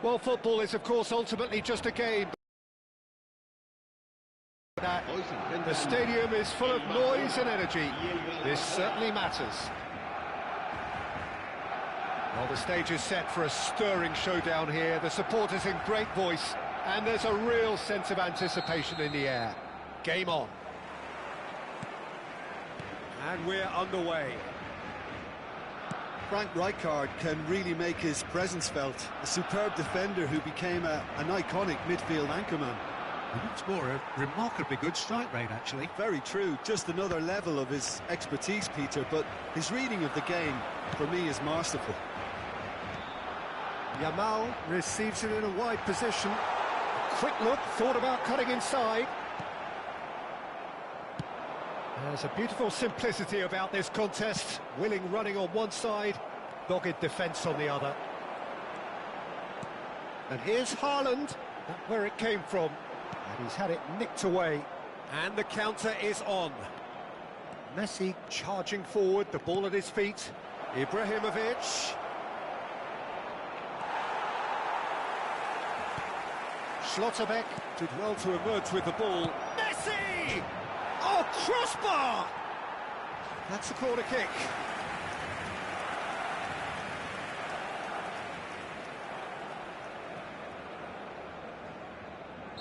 Well, football is, of course, ultimately just a game. The stadium is full of noise and energy. This certainly matters. Well, the stage is set for a stirring showdown here. The supporters in great voice, and there's a real sense of anticipation in the air. Game on. And we're underway. Frank Rijkaard can really make his presence felt. A superb defender who became an iconic midfield anchorman. It's more a remarkably good strike rate, actually. Very true. Just another level of his expertise, Peter, but his reading of the game, for me, is masterful. Yamal receives it in a wide position. Quick look, thought about cutting inside. There's a beautiful simplicity about this contest. Willing running on one side, dogged defence on the other. And here's Haaland, that's where it came from. And he's had it nicked away. And the counter is on. Messi charging forward, the ball at his feet. Ibrahimovic. Schlotterbeck did well to emerge with the ball. Messi! Oh, crossbar! That's a corner kick.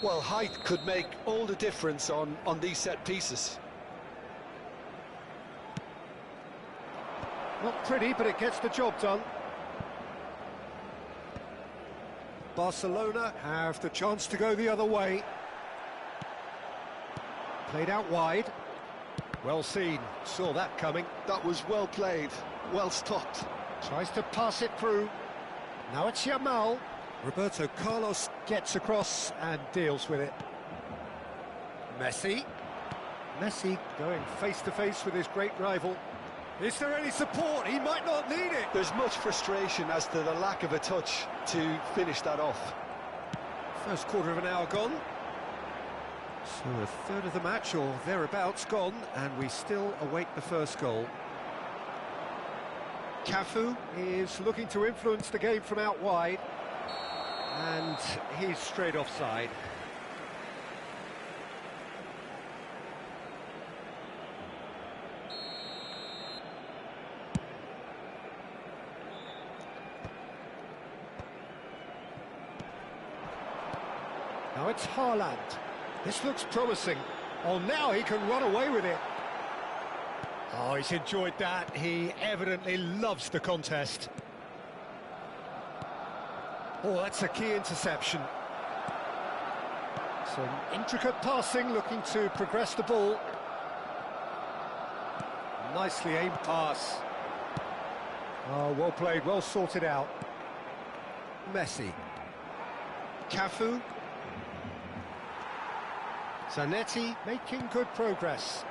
Well, height could make all the difference on these set pieces. Not pretty, but it gets the job done. Barcelona have the chance to go the other way. Played out wide. Well seen, saw that coming. That was well played, well stopped. Tries to pass it through. Now it's Yamal. Roberto Carlos gets across and deals with it. Messi. Messi going face-to-face with his great rival. Is there any support? He might not need it. There's much frustration as to the lack of a touch to finish that off. First quarter of an hour gone. So a third of the match or thereabouts gone, and we still await the first goal. Cafu is looking to influence the game from out wide, and he's straight offside. Now it's Haaland. This looks promising. Oh, now he can run away with it. Oh, he's enjoyed that. He evidently loves the contest. Oh, that's a key interception. Some intricate passing, looking to progress the ball. Nicely aimed pass. Oh, well played, well sorted out. Messi. Cafu. Zanetti making good progress.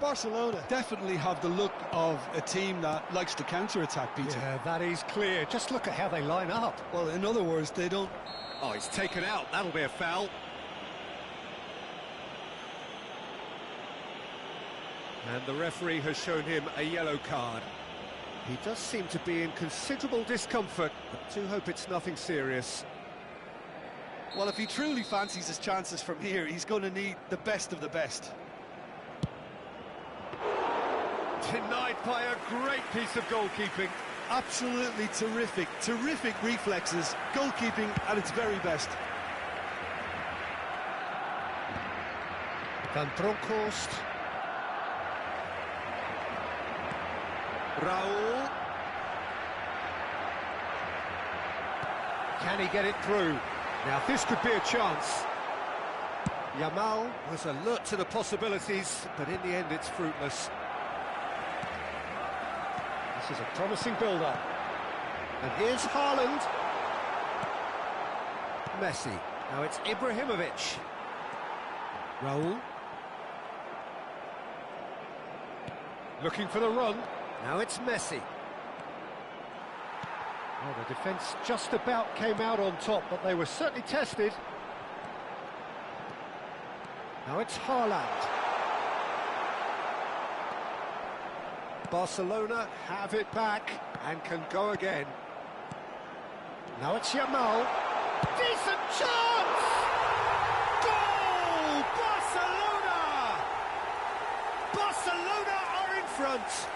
Barcelona definitely have the look of a team that likes to counter-attack, Peter. Yeah, that is clear. Just look at how they line up. Well, in other words, they don't... Oh, he's taken out. That'll be a foul. And the referee has shown him a yellow card. He does seem to be in considerable discomfort, but I do hope it's nothing serious. Well, if he truly fancies his chances from here, he's going to need the best of the best. Denied by a great piece of goalkeeping. Absolutely terrific, terrific reflexes. Goalkeeping at its very best. Van Bronckhorst. Raul. Can he get it through? Now this could be a chance. Yamal was alert to the possibilities, but in the end it's fruitless. This is a promising build-up. And here's Haaland. Messi. Now it's Ibrahimovic. Raul. Looking for the run. Now it's Messi. Well, the defence just about came out on top, but they were certainly tested. Now it's Haaland. Barcelona have it back and can go again. Now it's Yamal. Decent chance! Goal! Barcelona! Barcelona are in front.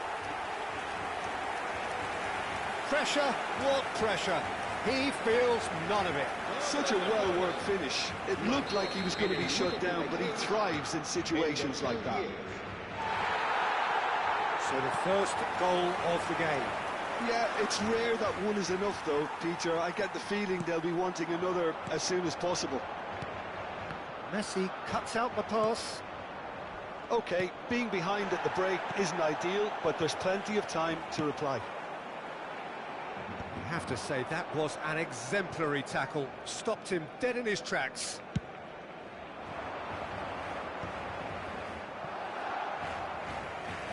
Pressure, what pressure? He feels none of it. Such a well-worked finish. It looked like he was going to be shut down, but he thrives in situations like that. So the first goal of the game. Yeah, it's rare that one is enough, though, Peter. I get the feeling they'll be wanting another as soon as possible. Messi cuts out the pass. OK, being behind at the break isn't ideal, but there's plenty of time to reply. I have to say, that was an exemplary tackle. Stopped him dead in his tracks.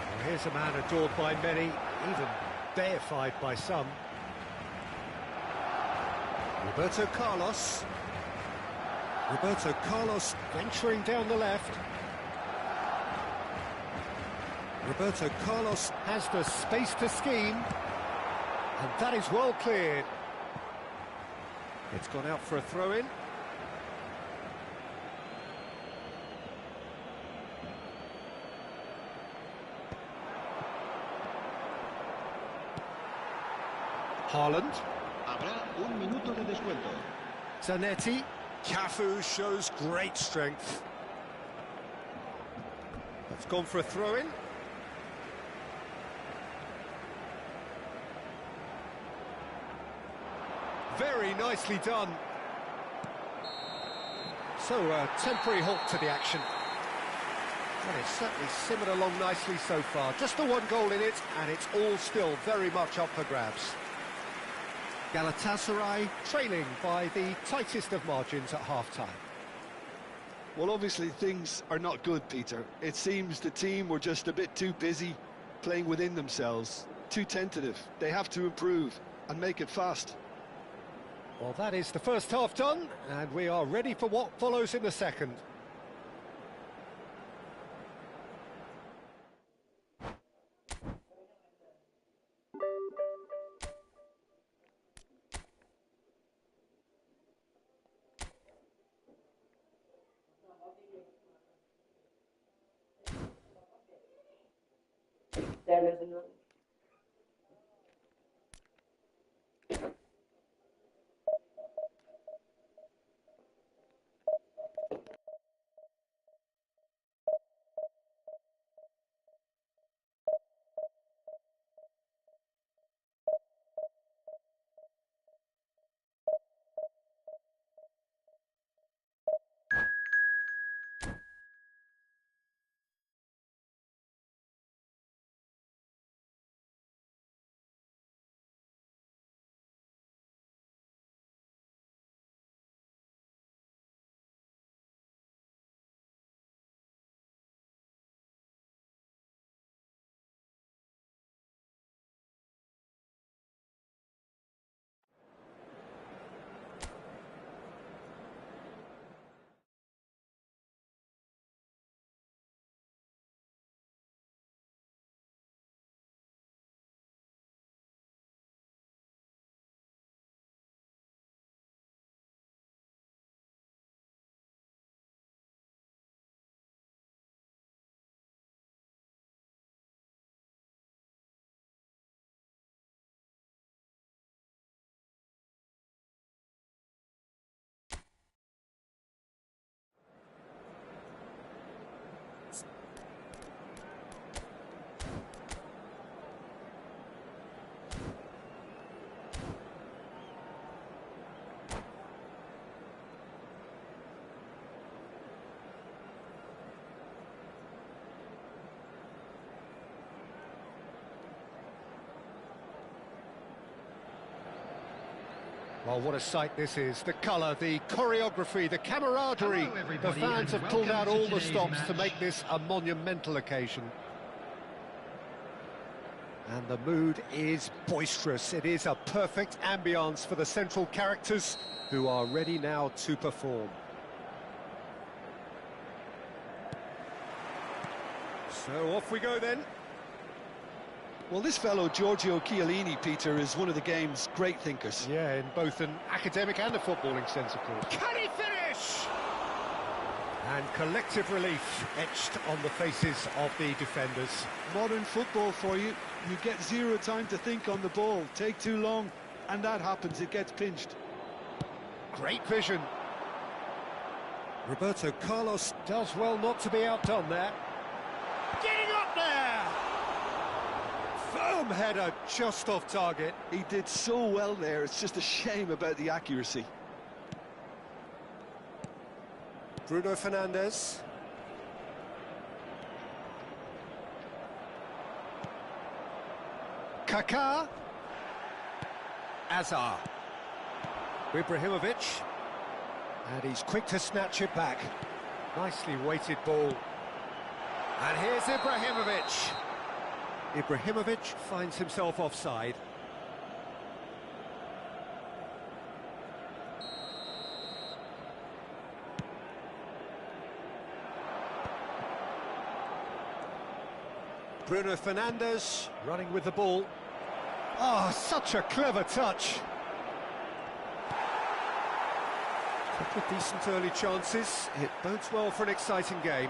Well, here's a man adored by many, even deified by some. Roberto Carlos. Roberto Carlos venturing down the left. Roberto Carlos has the space to scheme. And that is well cleared. It's gone out for a throw-in. Haaland. Habrá un minuto de descuento. Zanetti. Cafu shows great strength. It's gone for a throw-in. Very nicely done. So, a temporary halt to the action. Well, it's certainly simmered along nicely so far. Just the one goal in it, and it's all still very much up for grabs. Galatasaray trailing by the tightest of margins at half-time. Well, obviously things are not good, Peter. It seems the team were just a bit too busy playing within themselves, too tentative. They have to improve and make it fast. Well, that is the first half done, and we are ready for what follows in the second. There is another. Well, what a sight this is. The colour, the choreography, the camaraderie. Hello, The everybody, fans and have pulled out welcome to all the today's stops to match. make this a monumental occasion. And the mood is boisterous. It is a perfect ambience for the central characters who are ready now to perform. So off we go then. Well, this fellow, Giorgio Chiellini, Peter, is one of the game's great thinkers. Yeah, in both an academic and a footballing sense, of course. Can he finish? And collective relief etched on the faces of the defenders. Modern football for you. You get zero time to think on the ball. Take too long, and that happens. It gets pinched. Great vision. Roberto Carlos does well not to be outdone there. Getting up there! Firm header just off target. He did so well there. It's just a shame about the accuracy. Bruno Fernandes. Kaká. Azar. Ibrahimovic. And he's quick to snatch it back. Nicely weighted ball. And here's Ibrahimovic. Ibrahimovic finds himself offside. Bruno Fernandes running with the ball. Oh, such a clever touch. Couple of decent early chances. It bodes well for an exciting game.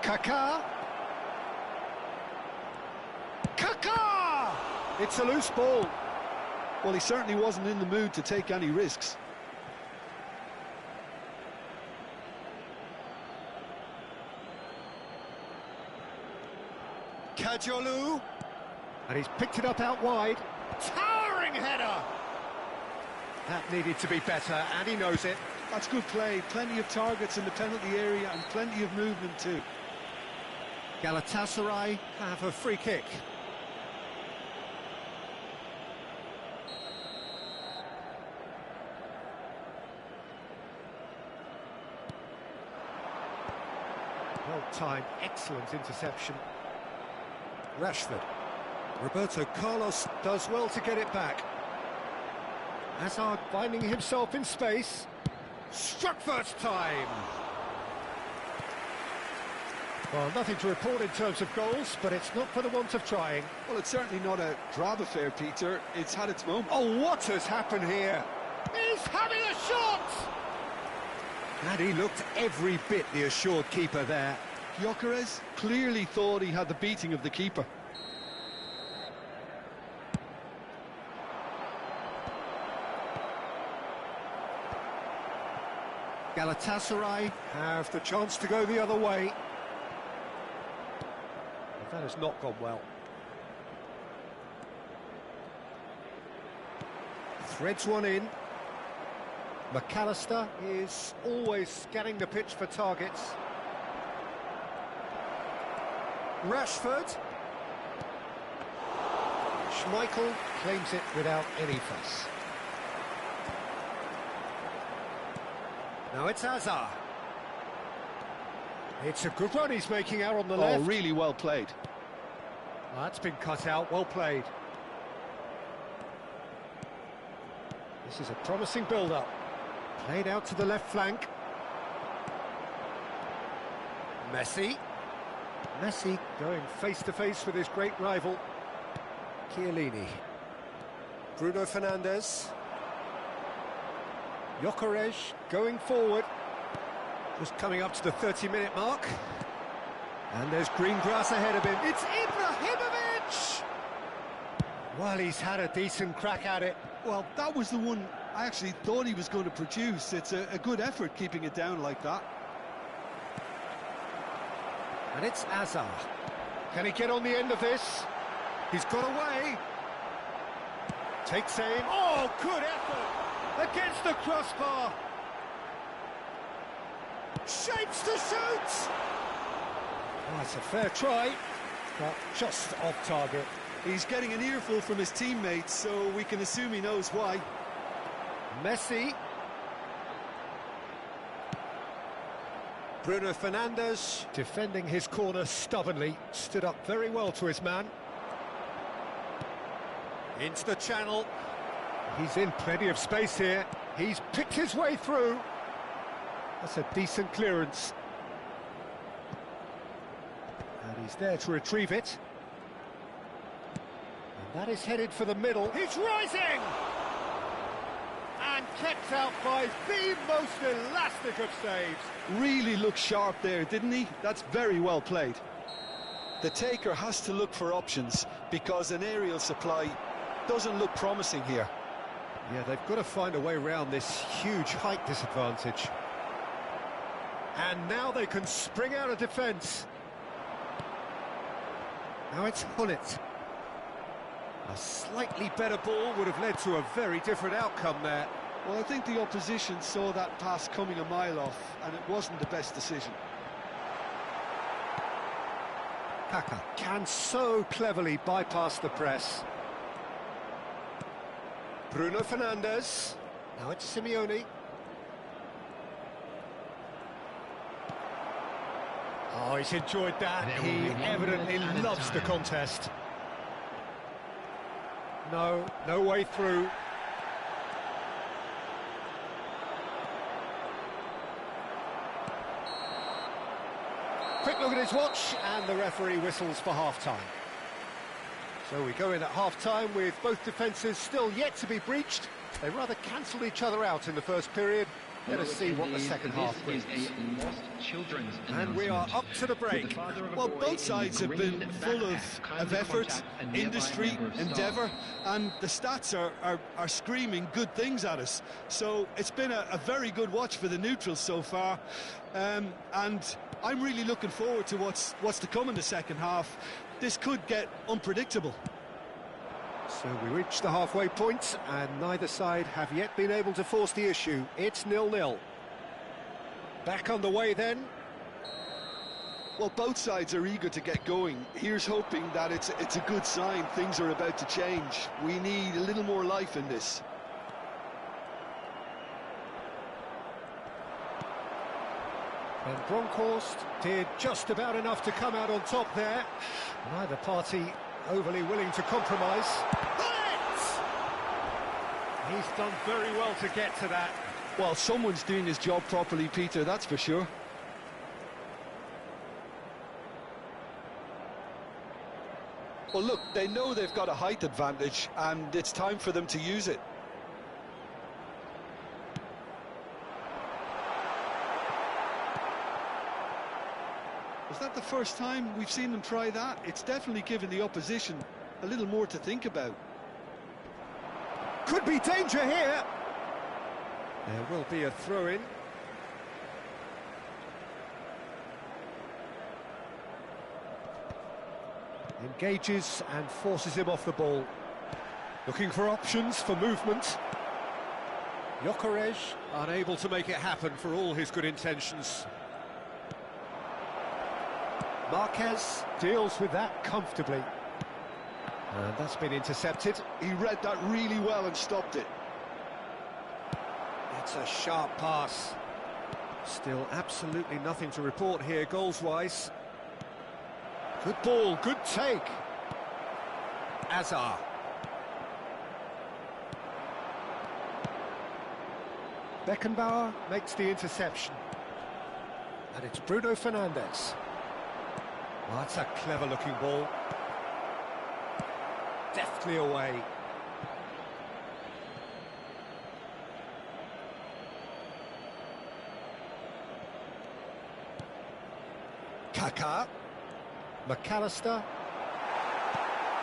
Kaká. Kaká! It's a loose ball. Well, he certainly wasn't in the mood to take any risks. Kajolu. And he's picked it up out wide. Towering header! That needed to be better, and he knows it. That's good play. Plenty of targets in the penalty area and plenty of movement too. Galatasaray have a free kick. Well-timed, excellent interception. Rashford. Roberto Carlos does well to get it back. Hazard finding himself in space. Struck first time. Well, nothing to report in terms of goals, but it's not for the want of trying. Well, it's certainly not a drab affair, Peter. It's had its moment. Oh, what has happened here? He's having a shot! And he looked every bit the assured keeper there. Gyökeres clearly thought he had the beating of the keeper. Galatasaray have the chance to go the other way. That has not gone well. Threads one in. McAllister is always scanning the pitch for targets. Rashford. Schmeichel claims it without any fuss. Now it's Hazard. It's a good run he's making out on the left. Oh, really well played. Well, that's been cut out, well played. This is a promising build-up. Played out to the left flank. Messi. Messi going face-to-face with his great rival, Chiellini. Bruno Fernandes. Gyökeres going forward. Just coming up to the 30-minute mark. And there's green grass ahead of him. It's Ibrahimovic! Well, he's had a decent crack at it. Well, that was the one I actually thought he was going to produce. It's a good effort keeping it down like that. And it's Hazard. Can he get on the end of this? He's got away. Takes aim. Oh, good effort! Against the crossbar. Shapes to shoot! Oh, it's a fair try, but just off target. He's getting an earful from his teammates, so we can assume he knows why. Messi. Bruno Fernandes, defending his corner stubbornly, stood up very well to his man. Into the channel. He's in plenty of space here. He's picked his way through. That's a decent clearance. And he's there to retrieve it. And that is headed for the middle. He's rising! And kept out by the most elastic of saves. Really looked sharp there, didn't he? That's very well played. The taker has to look for options because an aerial supply doesn't look promising here. Yeah, they've got to find a way around this huge height disadvantage. And now they can spring out of defence. Now it's Hullet. A slightly better ball would have led to a very different outcome there. Well, I think the opposition saw that pass coming a mile off, and it wasn't the best decision. Kaka can so cleverly bypass the press. Bruno Fernandes. Now it's Simeone. Oh, he's enjoyed that. He evidently loves the contest. No way through. Quick look at his watch, and the referee whistles for half-time. So we go in at half-time with both defences still yet to be breached. They rather cancelled each other out in the first period. Let us see what the second half brings. And we are up to the break. Well, both sides have been full of effort, industry, endeavour, and the stats are screaming good things at us. So it's been a very good watch for the neutrals so far, and I'm really looking forward to what's to come in the second half. This could get unpredictable. So we reach the halfway point, and neither side have yet been able to force the issue. It's 0-0. Back on the way then. Well, both sides are eager to get going. Here's hoping that it's a good sign. Things are about to change. We need a little more life in this. And Bronkhorst did just about enough to come out on top there. Neither party overly willing to compromise. He's done very well to get to that. Well, someone's doing his job properly, Peter, that's for sure. Well, look, they know they've got a height advantage, and it's time for them to use it. Is that the first time we've seen them try that? It's definitely given the opposition a little more to think about. Could be danger here. There will be a throw-in. Engages and forces him off the ball. Looking for options for movement. Gyökeres unable to make it happen for all his good intentions. Marquez deals with that comfortably. And that's been intercepted. He read that really well and stopped it. It's a sharp pass. Still absolutely nothing to report here goals-wise. Good ball, good take. Azar. Beckenbauer makes the interception. And it's Bruno Fernandes. Oh, that's a clever-looking ball. Deftly away. Kaka. McAllister.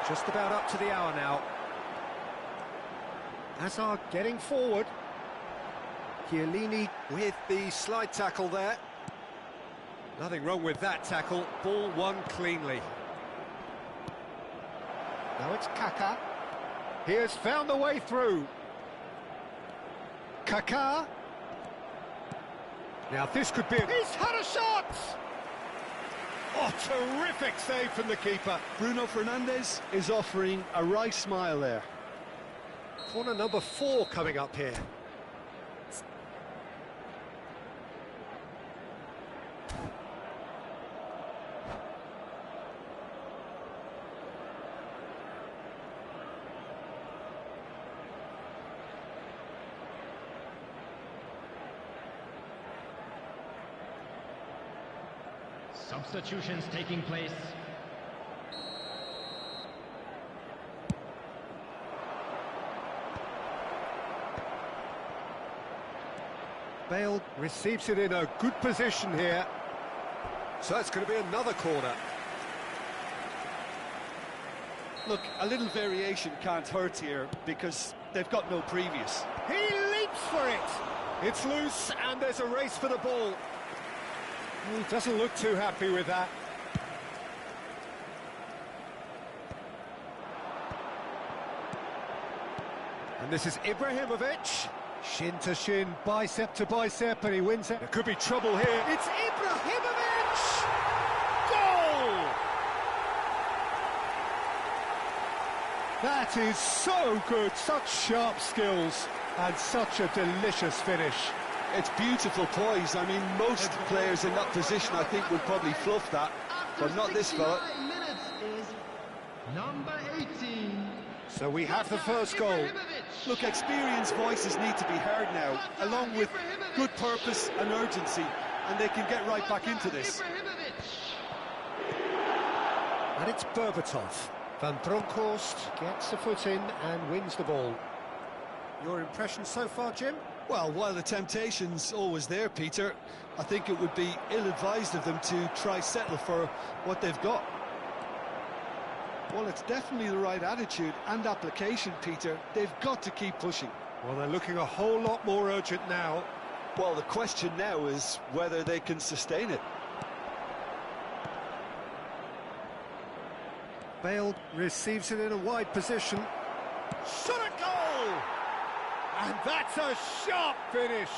Just about up to the hour now. Hazard getting forward. Chiellini with the slide tackle there. Nothing wrong with that tackle. Ball won cleanly. Now it's Kaka. He has found the way through. Kaka. Now this could be... He's had a shot! Oh, terrific save from the keeper. Bruno Fernandes is offering a wry smile there. Corner number 4 coming up here. Substitutions taking place. Bale receives it in a good position here. So it's going to be another corner. Look, a little variation can't hurt here because they've got no previous. He leaps for it. It's loose and there's a race for the ball. He doesn't look too happy with that. And this is Ibrahimovic. Shin to shin, bicep to bicep, and he wins it. There could be trouble here. It's Ibrahimovic! Goal! That is so good. Such sharp skills and such a delicious finish. It's beautiful poise. I mean, most players in that position, I think, would probably fluff that, but not this fella. Minutes is number 18. So we have the first goal. Look, experienced voices need to be heard now, along with good purpose and urgency, and they can get right back into this. And it's Berbatov. Van Bronckhorst gets a foot in and wins the ball. Your impression so far, Jim? Well, while the temptation's always there, Peter, I think it would be ill-advised of them to try settle for what they've got. Well, it's definitely the right attitude and application, Peter. They've got to keep pushing. Well, they're looking a whole lot more urgent now. Well, the question now is whether they can sustain it. Bale receives it in a wide position. Shot a goal! And that's a sharp finish.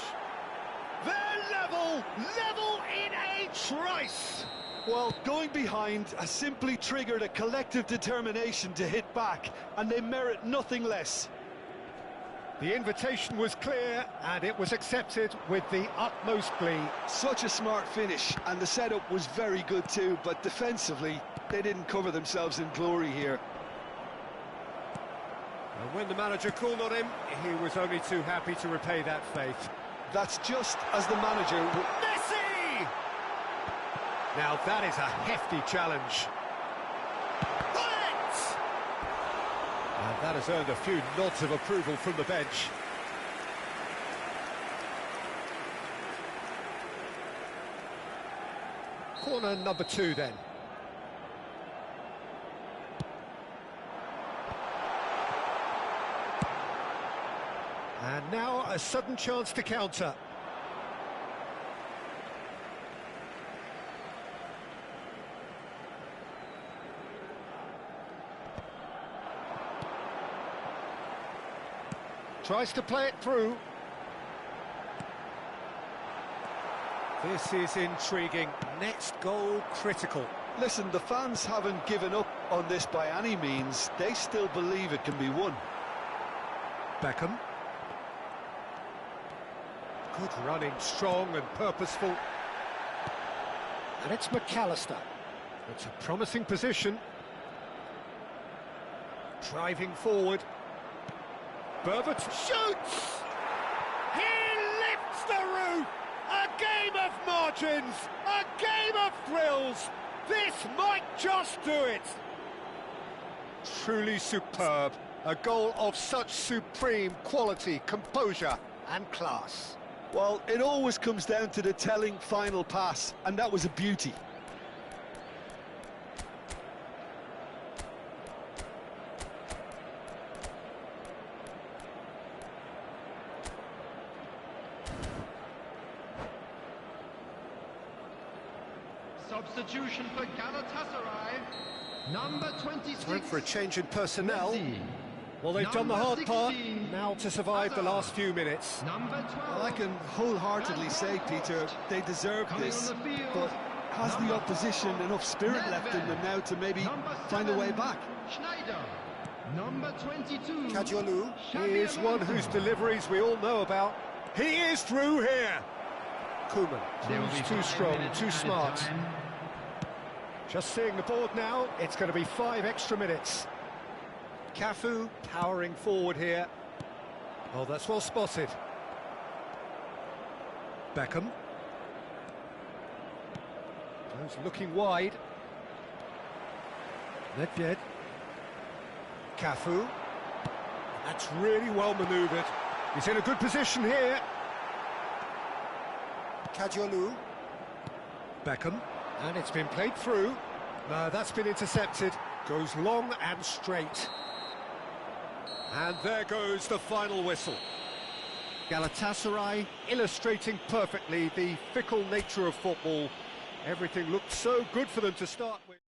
They're level in a trice. Well, going behind has simply triggered a collective determination to hit back, and they merit nothing less. The invitation was clear, and it was accepted with the utmost glee. Such a smart finish, and the setup was very good too, but defensively, they didn't cover themselves in glory here. And when the manager called on him, he was only too happy to repay that faith. That's just as the manager... Messi! Now that is a hefty challenge. Bullet! And that has earned a few nods of approval from the bench. Corner number 2 then. And now a sudden chance to counter. Tries to play it through. This is intriguing. Next goal critical. Listen, the fans haven't given up on this by any means. They still believe it can be won. Beckham. Good running, strong and purposeful. And it's McAllister. It's a promising position. Driving forward. Berbert shoots! He lifts the roof! A game of margins! A game of thrills! This might just do it! Truly superb. A goal of such supreme quality, composure and class. Well, it always comes down to the telling final pass, and that was a beauty. Substitution for Galatasaray, number 26. Time for a change in personnel. Messi. Well, they've done the hard part, 16, now to survive the last few minutes. Number 12. Well, I can wholeheartedly say, Peter, they deserve Coming this, on the field, but has the opposition enough spirit left in them now to maybe find a way back? Schneider, number 22. Kajolu is one whose deliveries we all know about. He is through here. Koeman, who's too strong, too smart. Just seeing the board now, it's going to be 5 extra minutes. Cafu powering forward here. Oh, that's well spotted. Beckham. Who's looking wide? Nedved. Cafu. That's really well manoeuvred. He's in a good position here. Kajolu. Beckham. And it's been played through. No, that's been intercepted. Goes long and straight. And there goes the final whistle. Galatasaray illustrating perfectly the fickle nature of football. Everything looked so good for them to start with.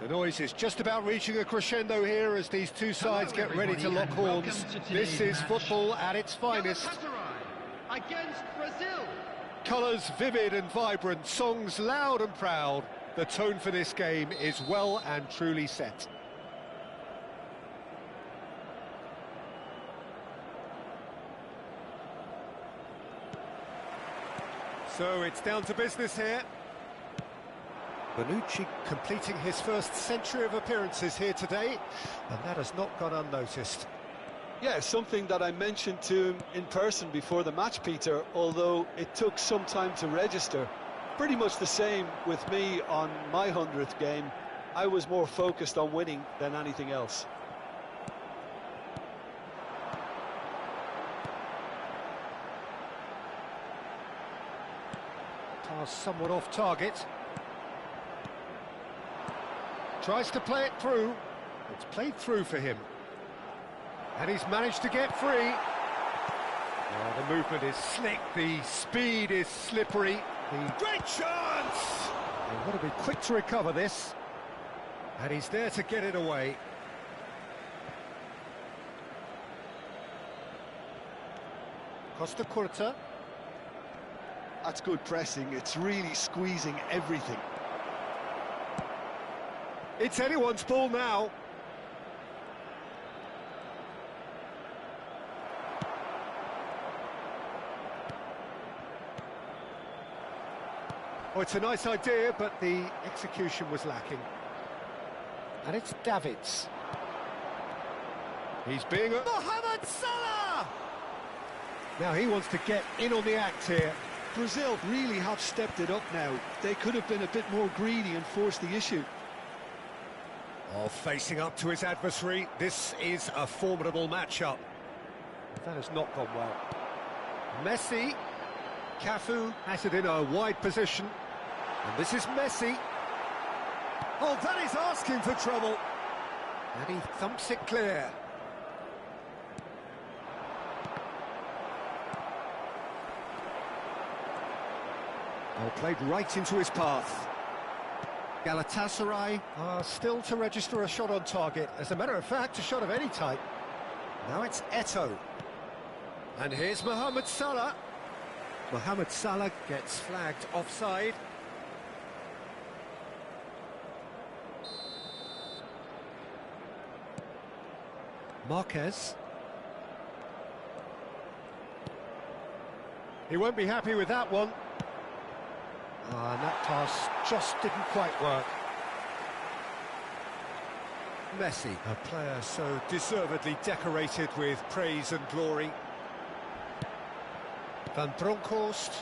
The noise is just about reaching a crescendo here as these two sides get ready to lock horns. This is football at its finest. Galatasaray against Brazil. Colours vivid and vibrant, songs loud and proud. The tone for this game is well and truly set. So it's down to business here. Bonucci completing his first century of appearances here today, and that has not gone unnoticed. Yeah, something that I mentioned to him in person before the match, Peter, although it took some time to register. Pretty much the same with me on my 100th game. I was more focused on winning than anything else. Pass somewhat off target. Tries to play it through. It's played through for him. And he's managed to get free. Oh, the movement is slick, the speed is slippery. Great chance! They've got to be quick to recover this. And he's there to get it away. Costa Curta. That's good pressing. It's really squeezing everything. It's anyone's ball now. Oh, it's a nice idea, but the execution was lacking. And it's Davids. He's being a Mohamed Salah! Now he wants to get in on the act here. Brazil really have stepped it up now. They could have been a bit more greedy and forced the issue. Oh, facing up to his adversary, this is a formidable matchup. That has not gone well. Messi. Cafu has it in a wide position. And this is Messi. Oh, that is asking for trouble. And he thumps it clear. Oh, played right into his path. Galatasaray are still to register a shot on target. As a matter of fact, a shot of any type. Now it's Eto'o. And here's Mohamed Salah. Mohamed Salah gets flagged offside. Marquez. He won't be happy with that one. And that pass just didn't quite work. Messi, a player so deservedly decorated with praise and glory. Van Bronckhorst.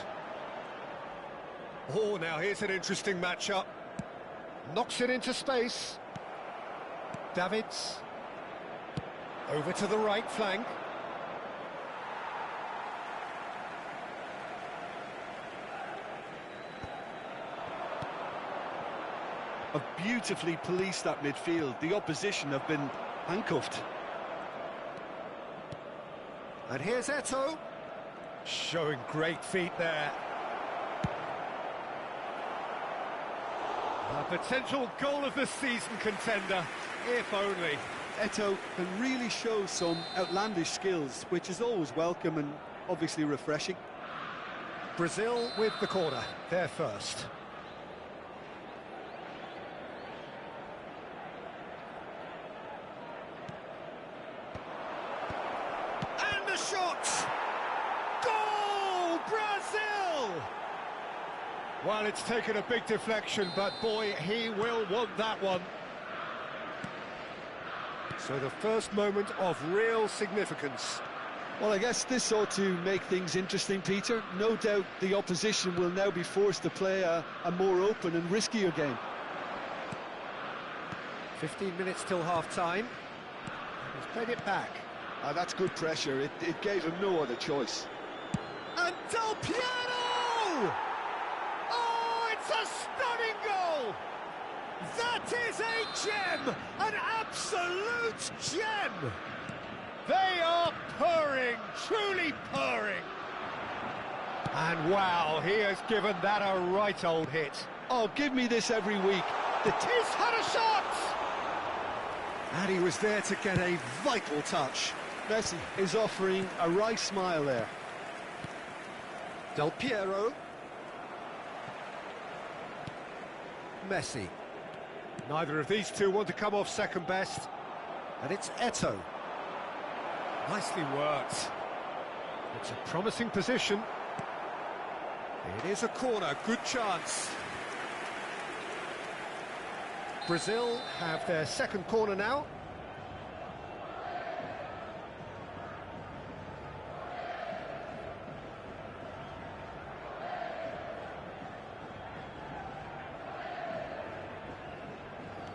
Oh, now here's an interesting matchup. Knocks it into space. Davids. Over to the right flank. Have beautifully policed that midfield. The opposition have been handcuffed. And here's Eto'o. Showing great feet there. A potential goal of the season contender, if only. Eto'o can really show some outlandish skills, which is always welcome and obviously refreshing. Brazil with the corner, they're first. And the shot! Goal, Brazil! Well, it's taken a big deflection, but boy, he will want that one. So the first moment of real significance. Well, I guess this ought to make things interesting, Peter. No doubt the opposition will now be forced to play a more open and riskier game. 15 minutes till half-time. He's played it back. That's good pressure. It gave him no other choice. And Del Piero! Oh, it's a stunning goal! That is a gem! An absolute gem! They are purring, truly purring. And wow, he has given that a right old hit. Oh, give me this every week. He's had a shot! And he was there to get a vital touch. Messi is offering a wry smile there. Del Piero. Messi. Neither of these two want to come off second best. And it's Eto'o. Nicely worked. It's a promising position. It is a corner, good chance. Brazil have their second corner now.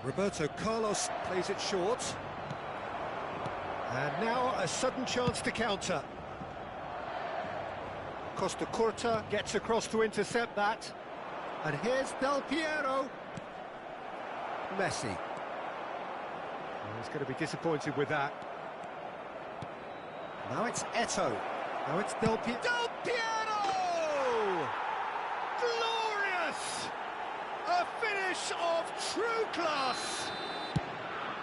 Roberto Carlos plays it short. And now a sudden chance to counter. Costa Curta gets across to intercept that. And here's Del Piero. Messi. Oh, he's going to be disappointed with that. Now it's Eto'o. Now it's Del Piero. Del Piero! Glorious! A finish of true class.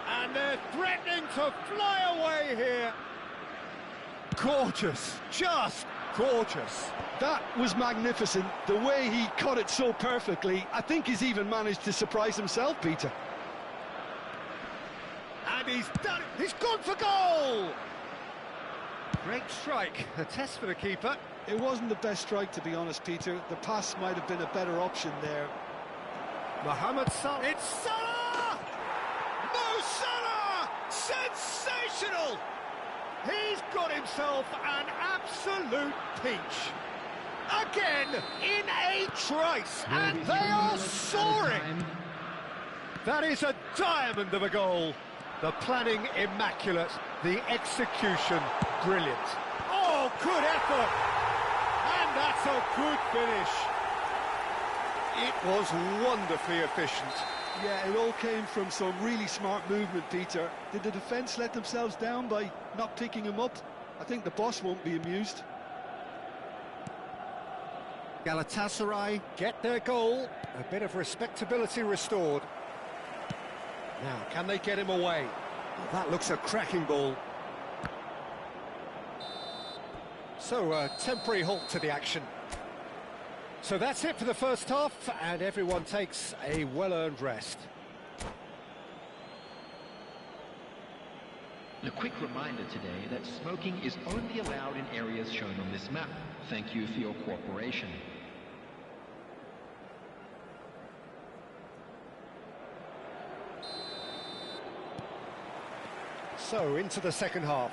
And they're threatening to fly away here. Gorgeous, just gorgeous. That was magnificent. The way he caught it so perfectly, I think he's even managed to surprise himself, Peter. And he's done it. He's gone for goal. Great strike. A test for the keeper. It wasn't the best strike, to be honest, Peter. The pass might have been a better option there. Mohamed Salah. It's Salah! Mo Salah! Sensational! He's got himself an absolute peach. Again, in a trice, and they are soaring. That is a diamond of a goal. The planning immaculate, the execution brilliant. Oh, good effort! And that's a good finish. It was wonderfully efficient. Yeah, it all came from some really smart movement, Peter. Did the defence let themselves down by not picking him up? I think the boss won't be amused. Galatasaray get their goal. A bit of respectability restored. Now, can they get him away? Well, that looks a cracking ball. So, a temporary halt to the action. So that's it for the first half, and everyone takes a well-earned rest. A quick reminder today that smoking is only allowed in areas shown on this map. Thank you for your cooperation. So, into the second half.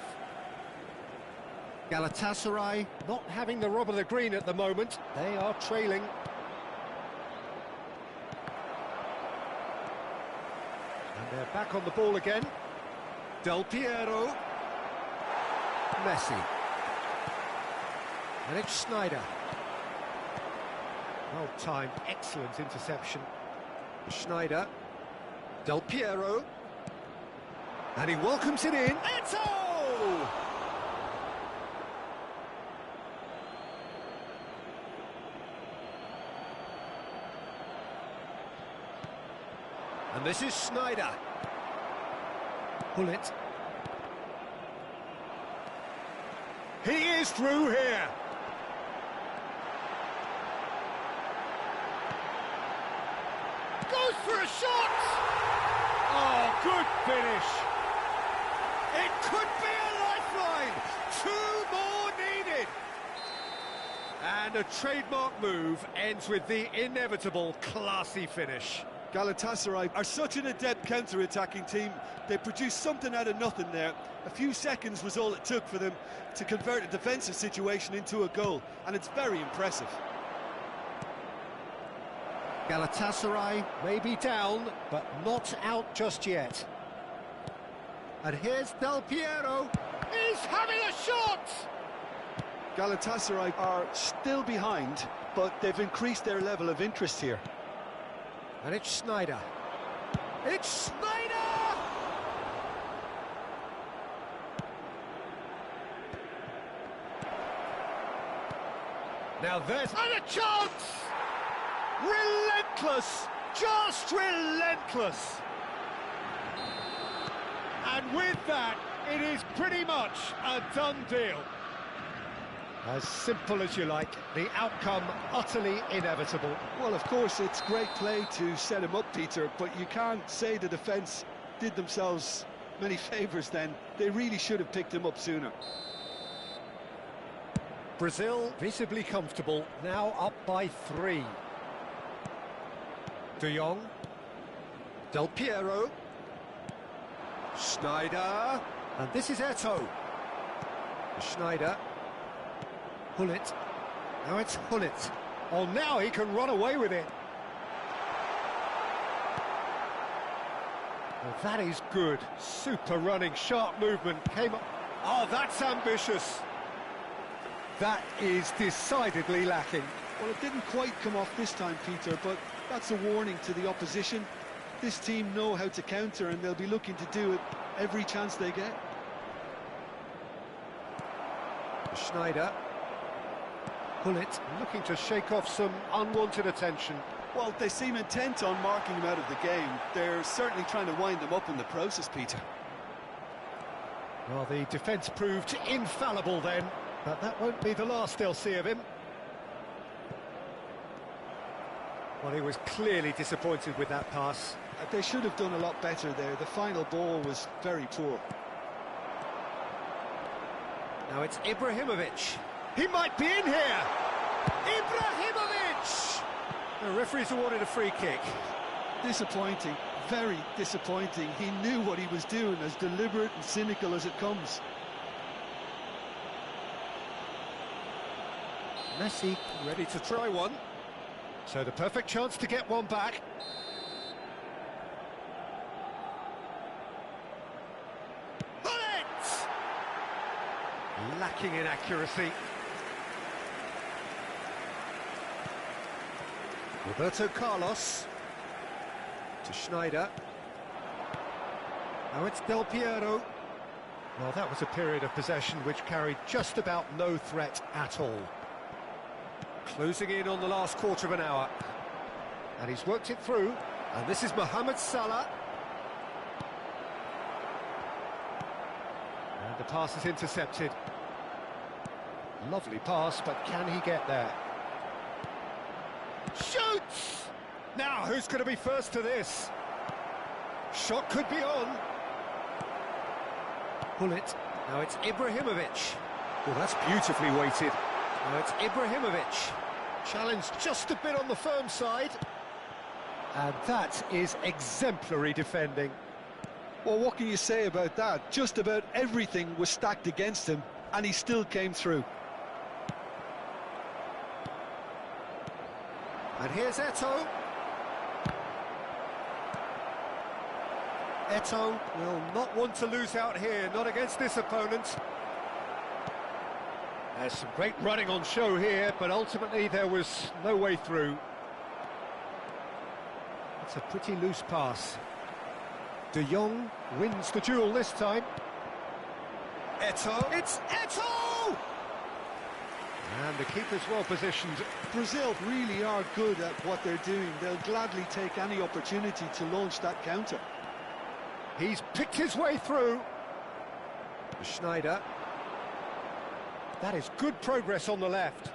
Galatasaray not having the rub of the green at the moment. They are trailing. And they're back on the ball again. Del Piero. Messi. And it's Schneider. Well timed, excellent interception. Schneider. Del Piero. And he welcomes it in. Eto! And this is Schneider. Pull it. He is through here. Goes for a shot. Oh, good finish. It could be a lifeline. 2 more needed. And a trademark move ends with the inevitable classy finish. Galatasaray are such an adept counter-attacking team. They produced something out of nothing there. A few seconds was all it took for them to convert a defensive situation into a goal, and it's very impressive. Galatasaray may be down, but not out just yet. And here's Del Piero. He's having a shot! Galatasaray are still behind, but they've increased their level of interest here. And it's Schneider. It's Schneider! Now there's and a chance! Relentless! Just relentless! And with that, it is pretty much a done deal. As simple as you like, the outcome utterly inevitable. Well, of course, it's great play to set him up, Peter, but you can't say the defence did themselves many favours then. They really should have picked him up sooner. Brazil visibly comfortable, now up by 3. De Jong. Del Piero. Schneider. And this is Eto. Schneider. Hullet. Now it's Hullet. Oh, now he can run away with it. Well, that is good. Super running, sharp movement. Came up. Oh, that's ambitious. That is decidedly lacking. Well, it didn't quite come off this time, Peter, but that's a warning to the opposition. This team know how to counter, and they'll be looking to do it every chance they get. Schneider. Hullet looking to shake off some unwanted attention. Well, they seem intent on marking him out of the game. They're certainly trying to wind them up in the process, Peter. Well, the defence proved infallible then, but that won't be the last they'll see of him. Well, he was clearly disappointed with that pass. They should have done a lot better there. The final ball was very poor. Now it's Ibrahimovic. He might be in here! Ibrahimovic! The referee's awarded a free kick. Disappointing, very disappointing. He knew what he was doing, as deliberate and cynical as it comes. Messi ready to try one. So the perfect chance to get one back. lacking in accuracy. Roberto Carlos to Schneider. Now it's Del Piero. Well, that was a period of possession which carried just about no threat at all. Closing in on the last quarter of an hour. And he's worked it through. And this is Mohamed Salah. And the pass is intercepted. Lovely pass, but can he get there? Shoots! Now, who's going to be first to this? Shot could be on. Bullet. Now it's Ibrahimovic. Well, that's beautifully weighted. Now it's Ibrahimovic. Challenged just a bit on the firm side. And that is exemplary defending. Well, what can you say about that? Just about everything was stacked against him, and he still came through. And here's Eto'o. Eto'o will not want to lose out here, not against this opponent. There's some great running on show here, but ultimately there was no way through. It's a pretty loose pass. De Jong wins the duel this time. Eto'o. It's Eto'o! And the keeper's well positioned. Brazil really are good at what they're doing. They'll gladly take any opportunity to launch that counter. He's picked his way through. Schneider. That is good progress on the left.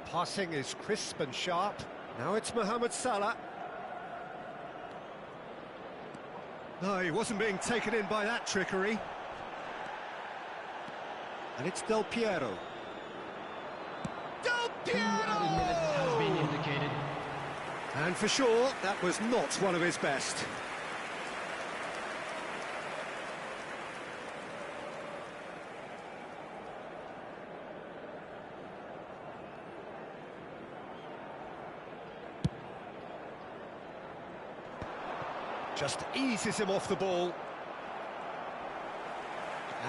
Passing is crisp and sharp. Now it's Mohamed Salah. No, he wasn't being taken in by that trickery. And it's Del Piero. Del Piero! 2 added minutes has been indicated. And for sure, that was not one of his best. Just eases him off the ball.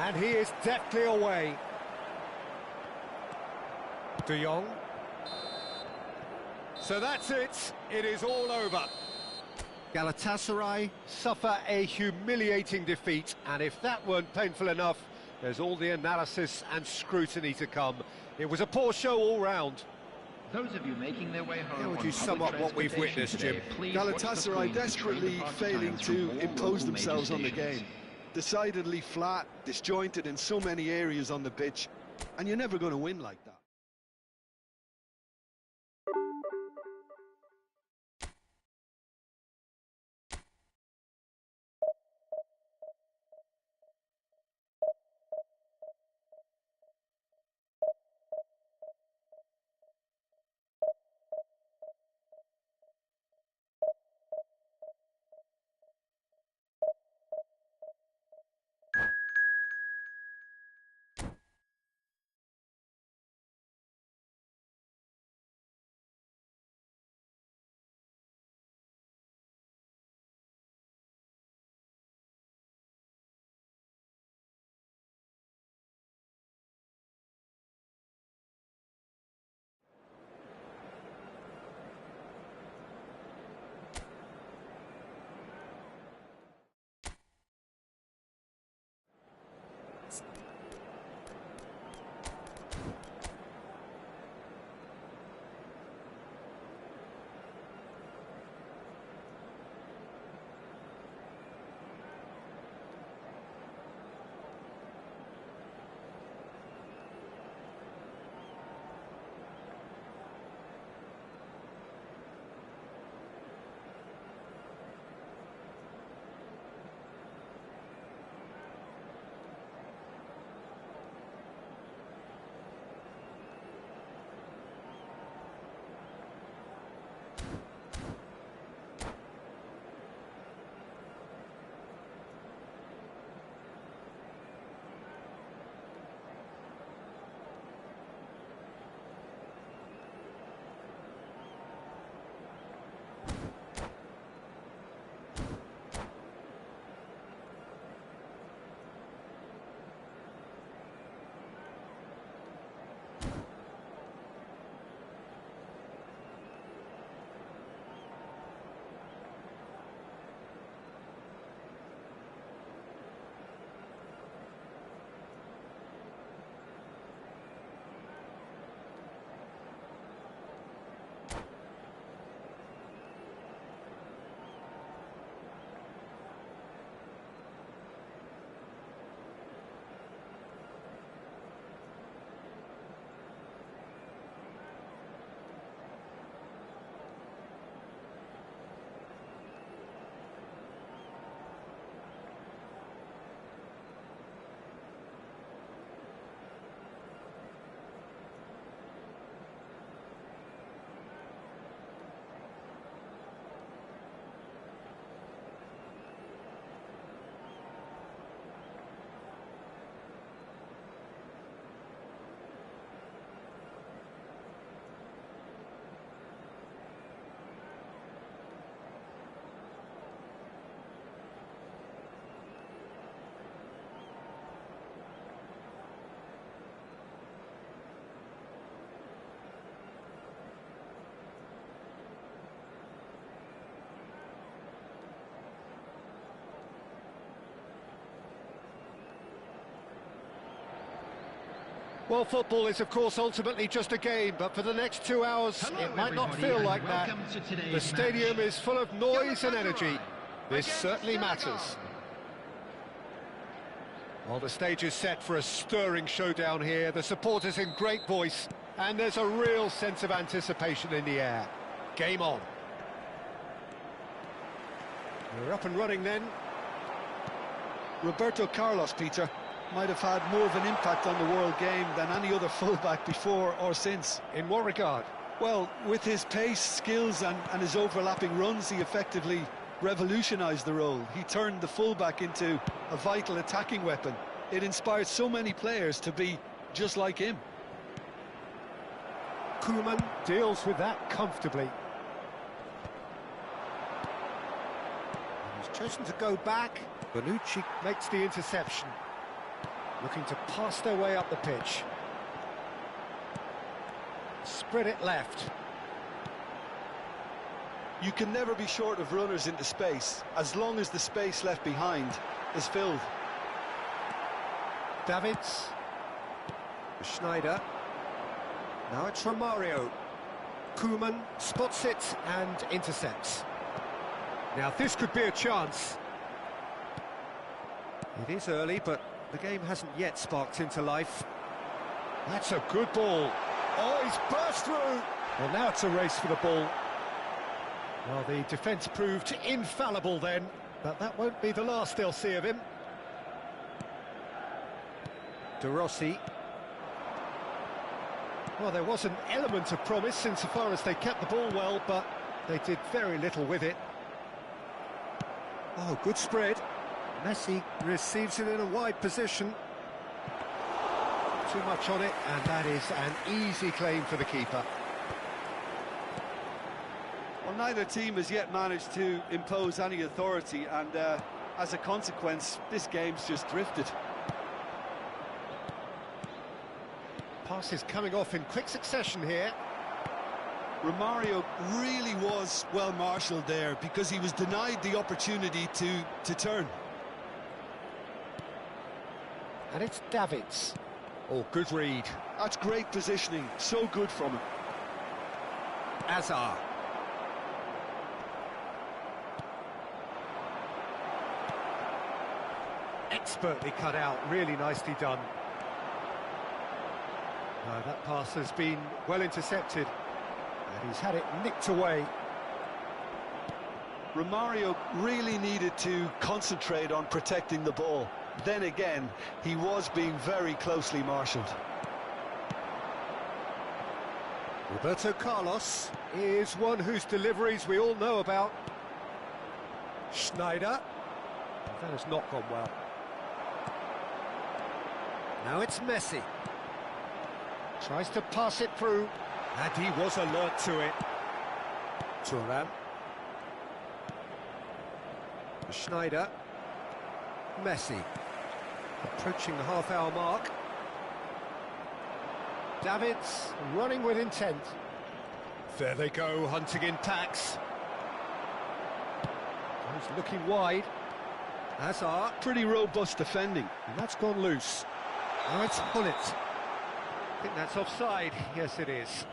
And he is deftly away. De Jong. So that's it. It is all over. Galatasaray suffer a humiliating defeat, and if that weren't painful enough, there's all the analysis and scrutiny to come. It was a poor show all round. Those of you making their way home. How would on you sum public up what we've transportation witnessed, today, Jim? please watch the Galatasaray screens and desperately train the failing participants to from all impose local themselves major on the stations. game. Decidedly flat, disjointed in so many areas on the pitch, and you're never going to win like that. Well, football is, of course, ultimately just a game, but for the next 2 hours, Hello, it might not everybody, feel and like that. welcome to today's The stadium match. is full of noise and Galatasaray energy. This against certainly Senegal. matters. Well, the stage is set for a stirring showdown here. The supporters in great voice, and there's a real sense of anticipation in the air. Game on. We're up and running then. Roberto Carlos, Peter, might have had more of an impact on the world game than any other fullback before or since. In what regard? Well, with his pace, skills and his overlapping runs, he effectively revolutionised the role. He turned the fullback into a vital attacking weapon. It inspired so many players to be just like him. Koeman deals with that comfortably. He's chosen to go back. Bonucci makes the interception. Looking to pass their way up the pitch. Spread it left. You can never be short of runners into space, as long as the space left behind is filled. Davids. Schneider. Now it's Romario. Koeman spots it and intercepts. Now this could be a chance. It is early, but the game hasn't yet sparked into life. That's a good ball. Oh, he's burst through. Well, now it's a race for the ball. Well, the defence proved infallible then, but that won't be the last they'll see of him. De Rossi. Well, there was an element of promise insofar as they kept the ball well, but they did very little with it. Oh, good spread. Messi receives it in a wide position. Too much on it, and that is an easy claim for the keeper. Well, neither team has yet managed to impose any authority, and as a consequence, this game's just drifted. Pass is coming off in quick succession here. Romario really was well marshalled there, because he was denied the opportunity to turn. And it's Davids. Oh, good read. That's great positioning, so good from him. Azar. Expertly cut out, really nicely done. No, that pass has been well intercepted, and he's had it nicked away. Romario really needed to concentrate on protecting the ball. Then again, he was being very closely marshalled. Roberto Carlos is one whose deliveries we all know about. Schneider. That has not gone well. Now it's Messi. Tries to pass it through, and he was alert to it. Thuram. Schneider. Messi. Approaching the half-hour mark. Davids running with intent. There they go, hunting in packs. He's looking wide. Hazard. Pretty robust defending. And that's gone loose. Now it's Hullet. I think that's offside. Yes, it is.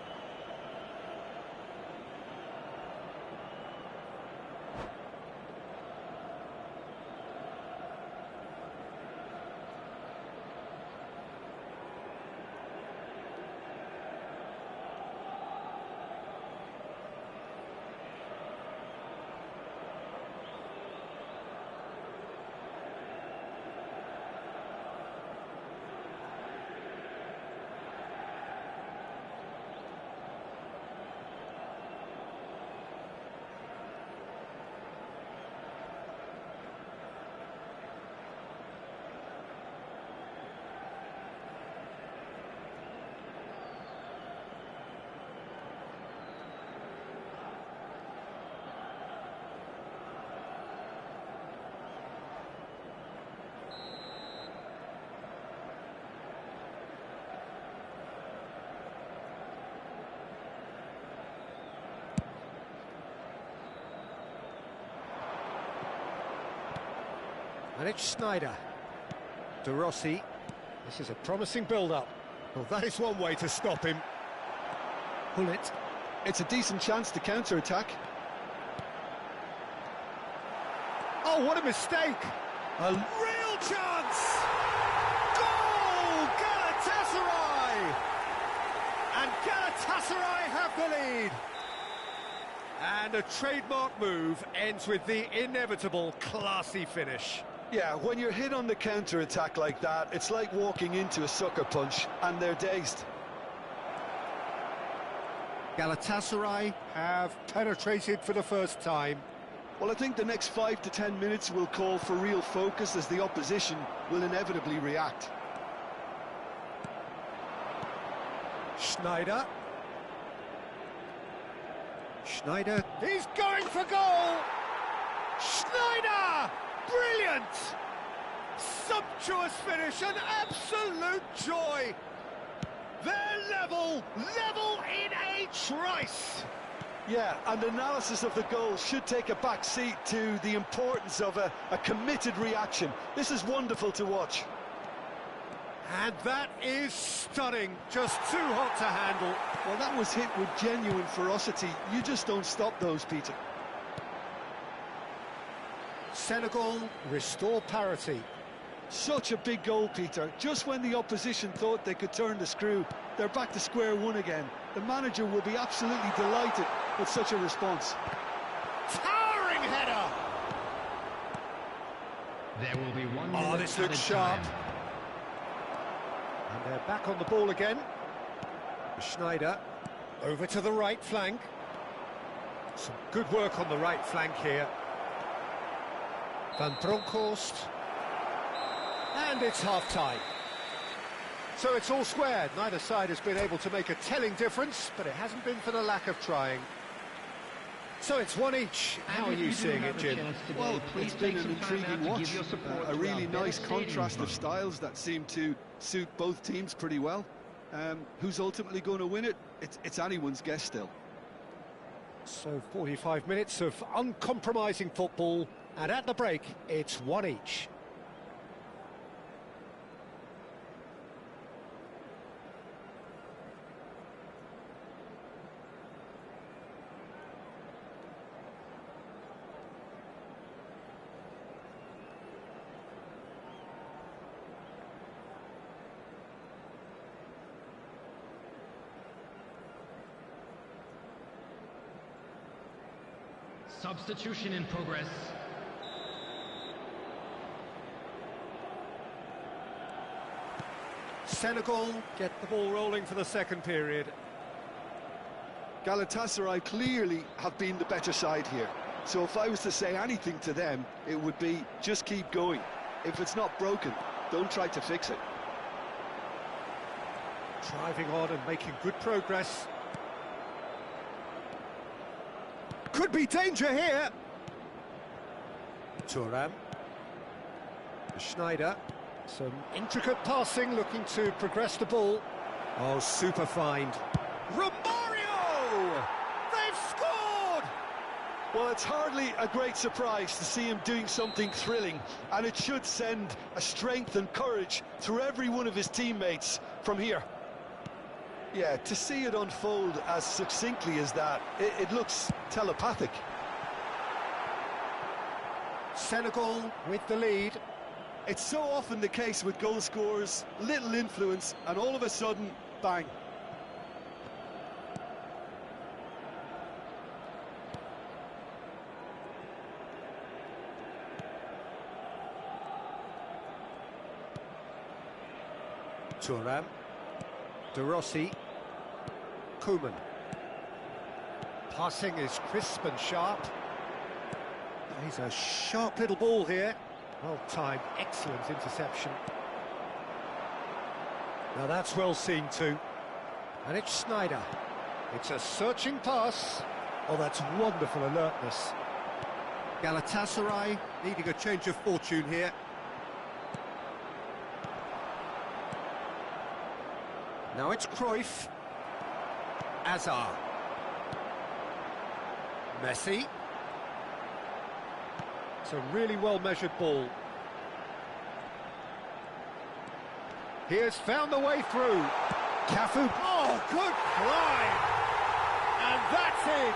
And it's Schneider. De Rossi. This is a promising build-up. Well, that is one way to stop him. Pull it. It's a decent chance to counter-attack. Oh, what a mistake! A real chance! Goal! Galatasaray! And Galatasaray have the lead. And a trademark move ends with the inevitable classy finish. Yeah, when you're hit on the counter-attack like that, it's like walking into a sucker punch, and they're dazed. Galatasaray have penetrated for the first time. Well, I think the next 5 to 10 minutes will call for real focus, as the opposition will inevitably react. Schneider. Schneider, he's going for goal! Schneider! Brilliant! Sumptuous finish, an absolute joy! They're level in a trice! Yeah, and analysis of the goal should take a back seat to the importance of a committed reaction. This is wonderful to watch. And that is stunning, just too hot to handle. Well, that was hit with genuine ferocity. You just don't stop those, Peter. Senegal restore parity. Such a big goal, Peter. Just when the opposition thought they could turn the screw, they're back to square one again. The manager will be absolutely delighted with such a response. Towering header! There will be one Oh, minute this looks added sharp. time. And they're back on the ball again. Schneider over to the right flank. Some good work on the right flank here. Van Bronckhorst. And it's half-time. So it's all squared. Neither side has been able to make a telling difference, but it hasn't been for the lack of trying. So it's one each. How are you seeing it, Jim? Well, it's been an intriguing watch. A really nice contrast of styles that seem to suit both teams pretty well. Who's ultimately going to win it? It's anyone's guess still. So 45 minutes of uncompromising football, and at the break, it's one each. Substitution in progress. Senegal get the ball rolling for the second period. Galatasaray clearly have been the better side here. So if I was to say anything to them, it would be just keep going. If it's not broken, don't try to fix it. Driving on and making good progress. Could be danger here. Thuram. Schneider. Some intricate passing, looking to progress the ball. Oh, super find. Romario! They've scored! Well, it's hardly a great surprise to see him doing something thrilling, and it should send a strength and courage through every one of his teammates from here. Yeah, to see it unfold as succinctly as that, it looks telepathic. Senegal with the lead. It's so often the case with goal scorers, little influence, and all of a sudden, bang. Thuram. De Rossi. Koeman. Passing is crisp and sharp. He's a sharp little ball here. Well timed, excellent interception. Now that's well seen too. And it's Schneider. It's a searching pass. Oh, that's wonderful alertness. Galatasaray needing a change of fortune here. Now it's Cruyff. Azar. Messi. It's a really well-measured ball. He has found the way through. Cafu. Oh, good fly! And that's in!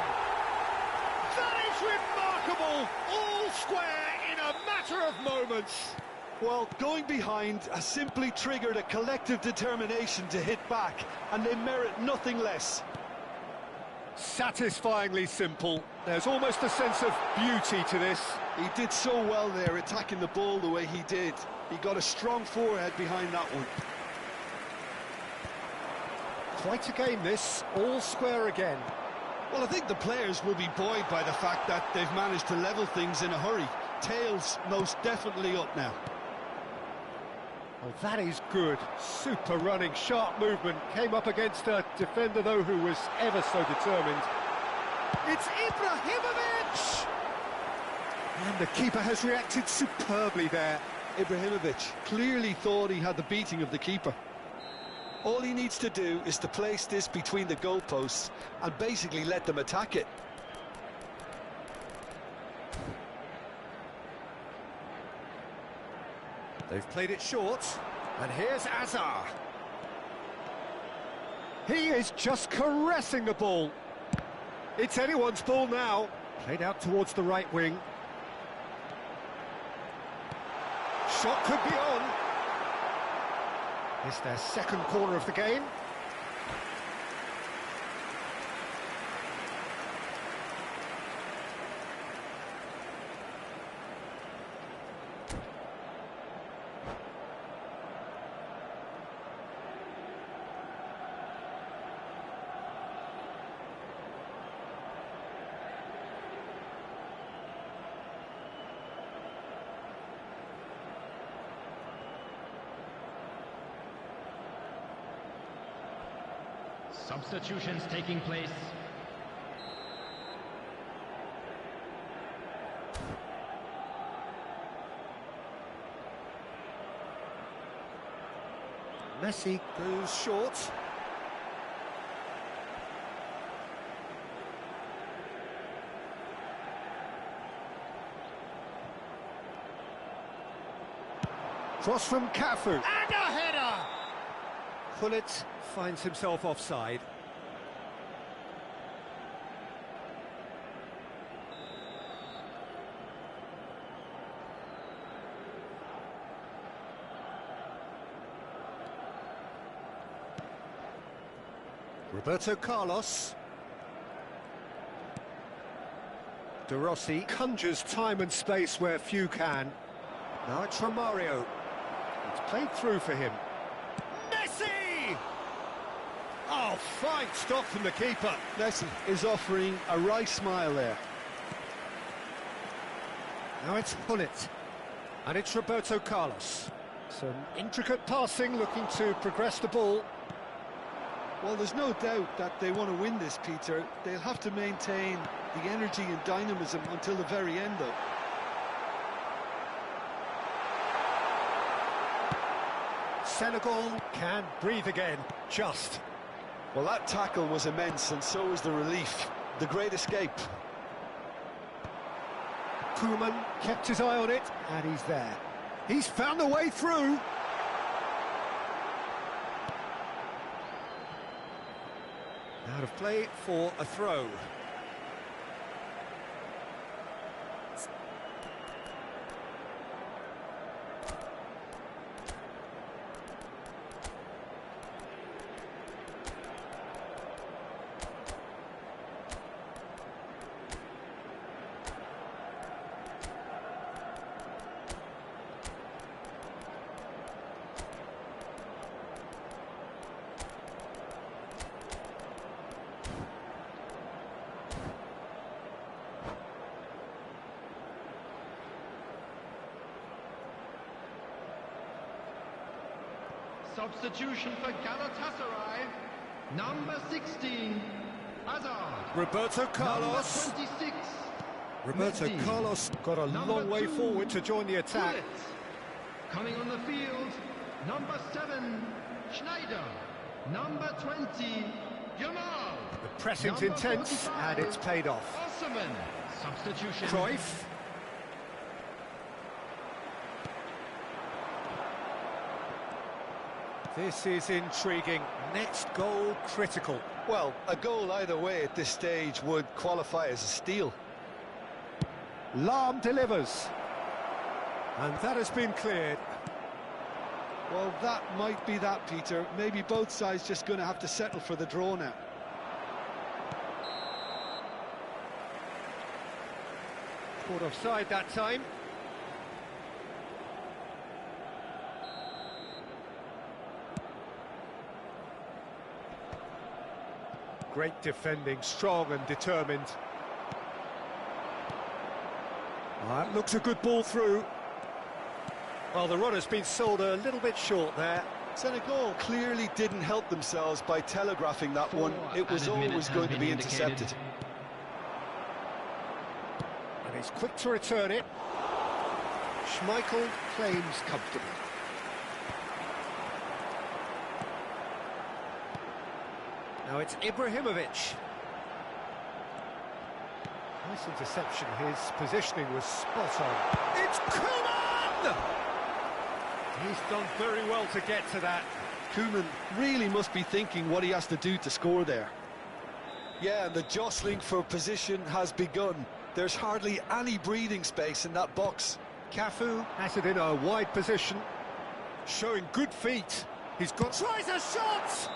That is remarkable! All square in a matter of moments. Well, going behind has simply triggered a collective determination to hit back, and they merit nothing less. Satisfyingly simple. There's almost a sense of beauty to this. He did so well there, attacking the ball the way he did. He got a strong forehead behind that one. Quite a game this, all square again. Well, I think the players will be buoyed by the fact that they've managed to level things in a hurry. Tails most definitely up now. Oh, that is good. Super running, sharp movement. Came up against a defender, though, who was ever so determined. It's Ibrahimovic! And the keeper has reacted superbly there. Ibrahimovic clearly thought he had the beating of the keeper. All he needs to do is to place this between the goalposts and basically let them attack it. They've played it short, and here's Azar. He is just caressing the ball. It's anyone's ball now. Played out towards the right wing. Shot could be on. It's their second corner of the game. Substitutions taking place. Messi goes short. Cross from Cafu. And a header! Pullet finds himself offside. Roberto Carlos. De Rossi conjures time and space where few can. Now it's Romario. It's played through for him. Messi! Oh, fine stop from the keeper. Messi is offering a wry smile there. Now it's Pullet. And it's Roberto Carlos. Some intricate passing, looking to progress the ball. Well, there's no doubt that they want to win this, Peter. They'll have to maintain the energy and dynamism until the very end, though. Senegal can breathe again, just. Well, that tackle was immense, and so was the relief. The great escape. Koeman kept his eye on it, and he's there. He's found a way through. Out of play for a throw. Substitution for Galatasaray, number 16, Hazard. Roberto Carlos. Number 26, Roberto Messi. Carlos got a Number long way 2, forward to join the attack. Pullet. Coming on the field, number 7, Schneider. Number 20, Yamal. The pressing's Number intense, 45, and it's paid off. Osman. Substitution. Cruyff. This is intriguing. Next goal critical. Well, a goal either way at this stage would qualify as a steal. Lahm delivers. And that has been cleared. Well, that might be that, Peter. Maybe both sides just going to have to settle for the draw now. Caught offside that time. Great defending, strong and determined. That looks a good ball through. Well, the runner's been sold a little bit short there. Senegal clearly didn't help themselves by telegraphing that one. It was always going to be intercepted. And he's quick to return it. Schmeichel claims comfortably. Now it's Ibrahimovic. Nice interception, his positioning was spot on. It's Koeman! He's done very well to get to that. Koeman really must be thinking what he has to do to score there. Yeah, and the jostling for position has begun. There's hardly any breathing space in that box. Cafu has it in a wide position, showing good feet. He's got... tries a shot!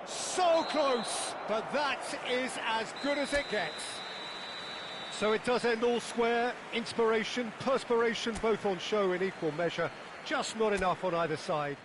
So close, but that is as good as it gets. So it does end all square. Inspiration, perspiration, both on show in equal measure. Just not enough on either side.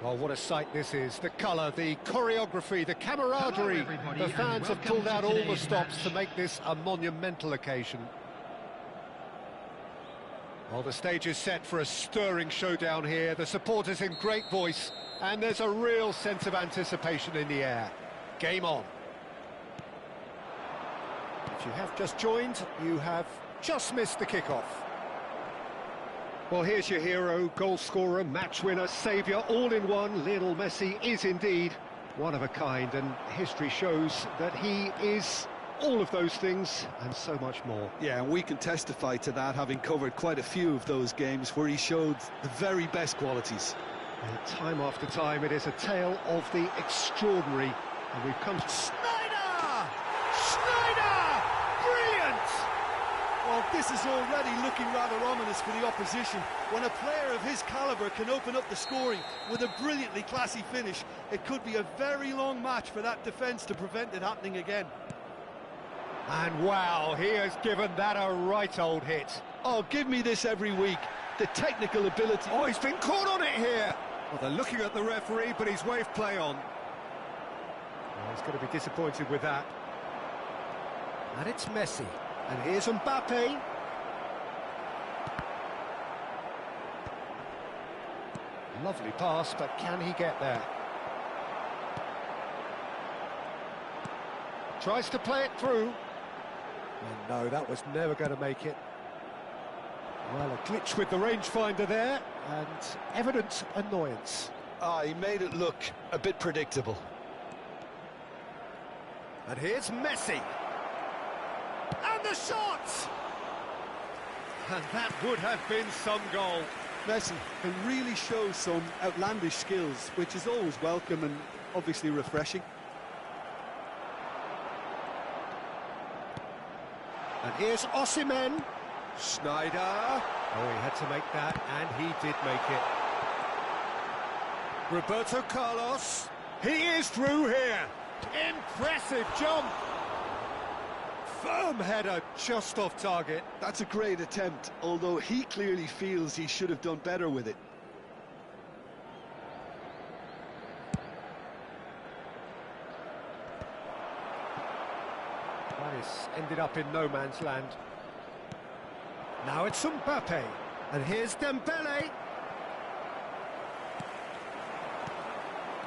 Well, what a sight this is. The colour, the choreography, the camaraderie. The fans have pulled out all the stops to make this a monumental occasion. Well, the stage is set for a stirring showdown here. The supporters in great voice, and there's a real sense of anticipation in the air. Game on. If you have just joined, you have just missed the kickoff. Well, here's your hero, goal scorer, match winner, saviour, all in one. Lionel Messi is indeed one of a kind, and history shows that he is all of those things and so much more. Yeah, and we can testify to that, having covered quite a few of those games where he showed the very best qualities. And time after time, it is a tale of the extraordinary, and we've come to... Schneider! Schneider! Brilliant! Well, this is already looking rather ominous for the opposition. When a player of his calibre can open up the scoring with a brilliantly classy finish, it could be a very long match for that defence to prevent it happening again. And wow, he has given that a right old hit. Oh, give me this every week. The technical ability... Oh, he's been caught on it here! Well, they're looking at the referee, but he's waved play on. Well, he's going to be disappointed with that. And it's Messi. And here's Mbappe. Lovely pass, but can he get there? Tries to play it through. And no, that was never going to make it. Well, a glitch with the rangefinder there, and evident annoyance. He made it look a bit predictable. And here's Messi. And the shot! And that would have been some goal. Messi can really show some outlandish skills, which is always welcome and obviously refreshing. And here's Osimhen. Schneider. Oh, he had to make that, and he did make it. Roberto Carlos. He is through here. Impressive jump. Firm header, just off target. That's a great attempt, although he clearly feels he should have done better with it. That is ended up in no man's land. Now it's Mbappe, and here's Dembele.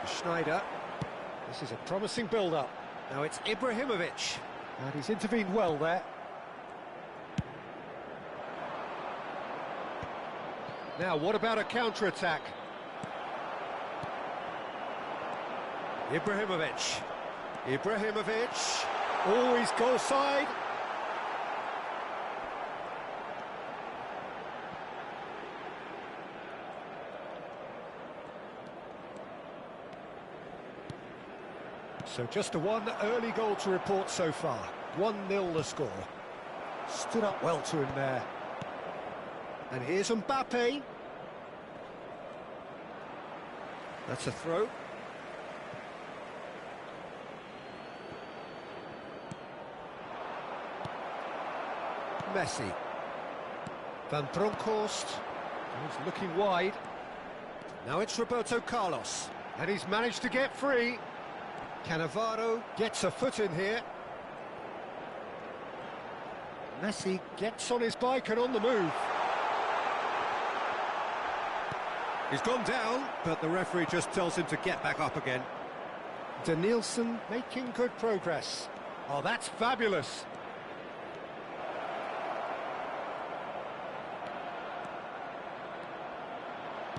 Schneider. This is a promising build-up. Now it's Ibrahimovic, and he's intervened well there. Now, what about a counter-attack? Ibrahimovic. Ibrahimovic. Always goal side. So just a one early goal to report so far. 1-0 the score. Stood up well to him there. And here's Mbappe. That's a throw. Messi. Van Bronckhorst. He's looking wide. Now it's Roberto Carlos. And he's managed to get free. Cannavaro gets a foot in here. Messi gets on his bike and on the move. He's gone down, but the referee just tells him to get back up again. Danielson making good progress. Oh, that's fabulous.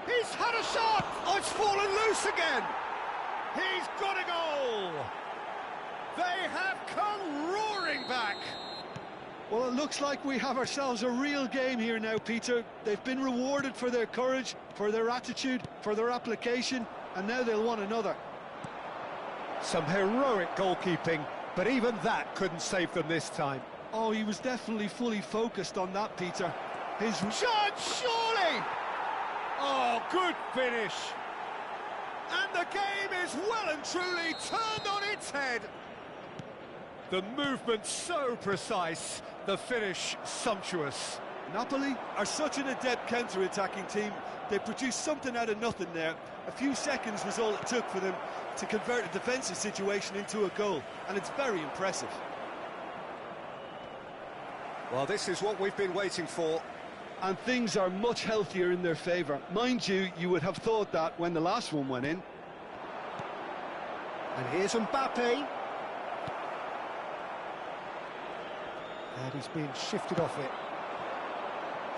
He's had a shot! Oh, it's fallen loose again! He's got a goal! They have come roaring back! Well, it looks like we have ourselves a real game here now, Peter. They've been rewarded for their courage, for their attitude, for their application, and now they'll want another. Some heroic goalkeeping, but even that couldn't save them this time. Oh, he was definitely fully focused on that, Peter. His shot, surely! Oh, good finish! And the game is well and truly turned on its head. The movement so precise, the finish sumptuous. Napoli are such an adept counter-attacking team. They produced something out of nothing there. A few seconds was all it took for them to convert a defensive situation into a goal, and it's very impressive. Well, this is what we've been waiting for. And things are much healthier in their favour. Mind you, you would have thought that when the last one went in. And here's Mbappe. And he's being shifted off it.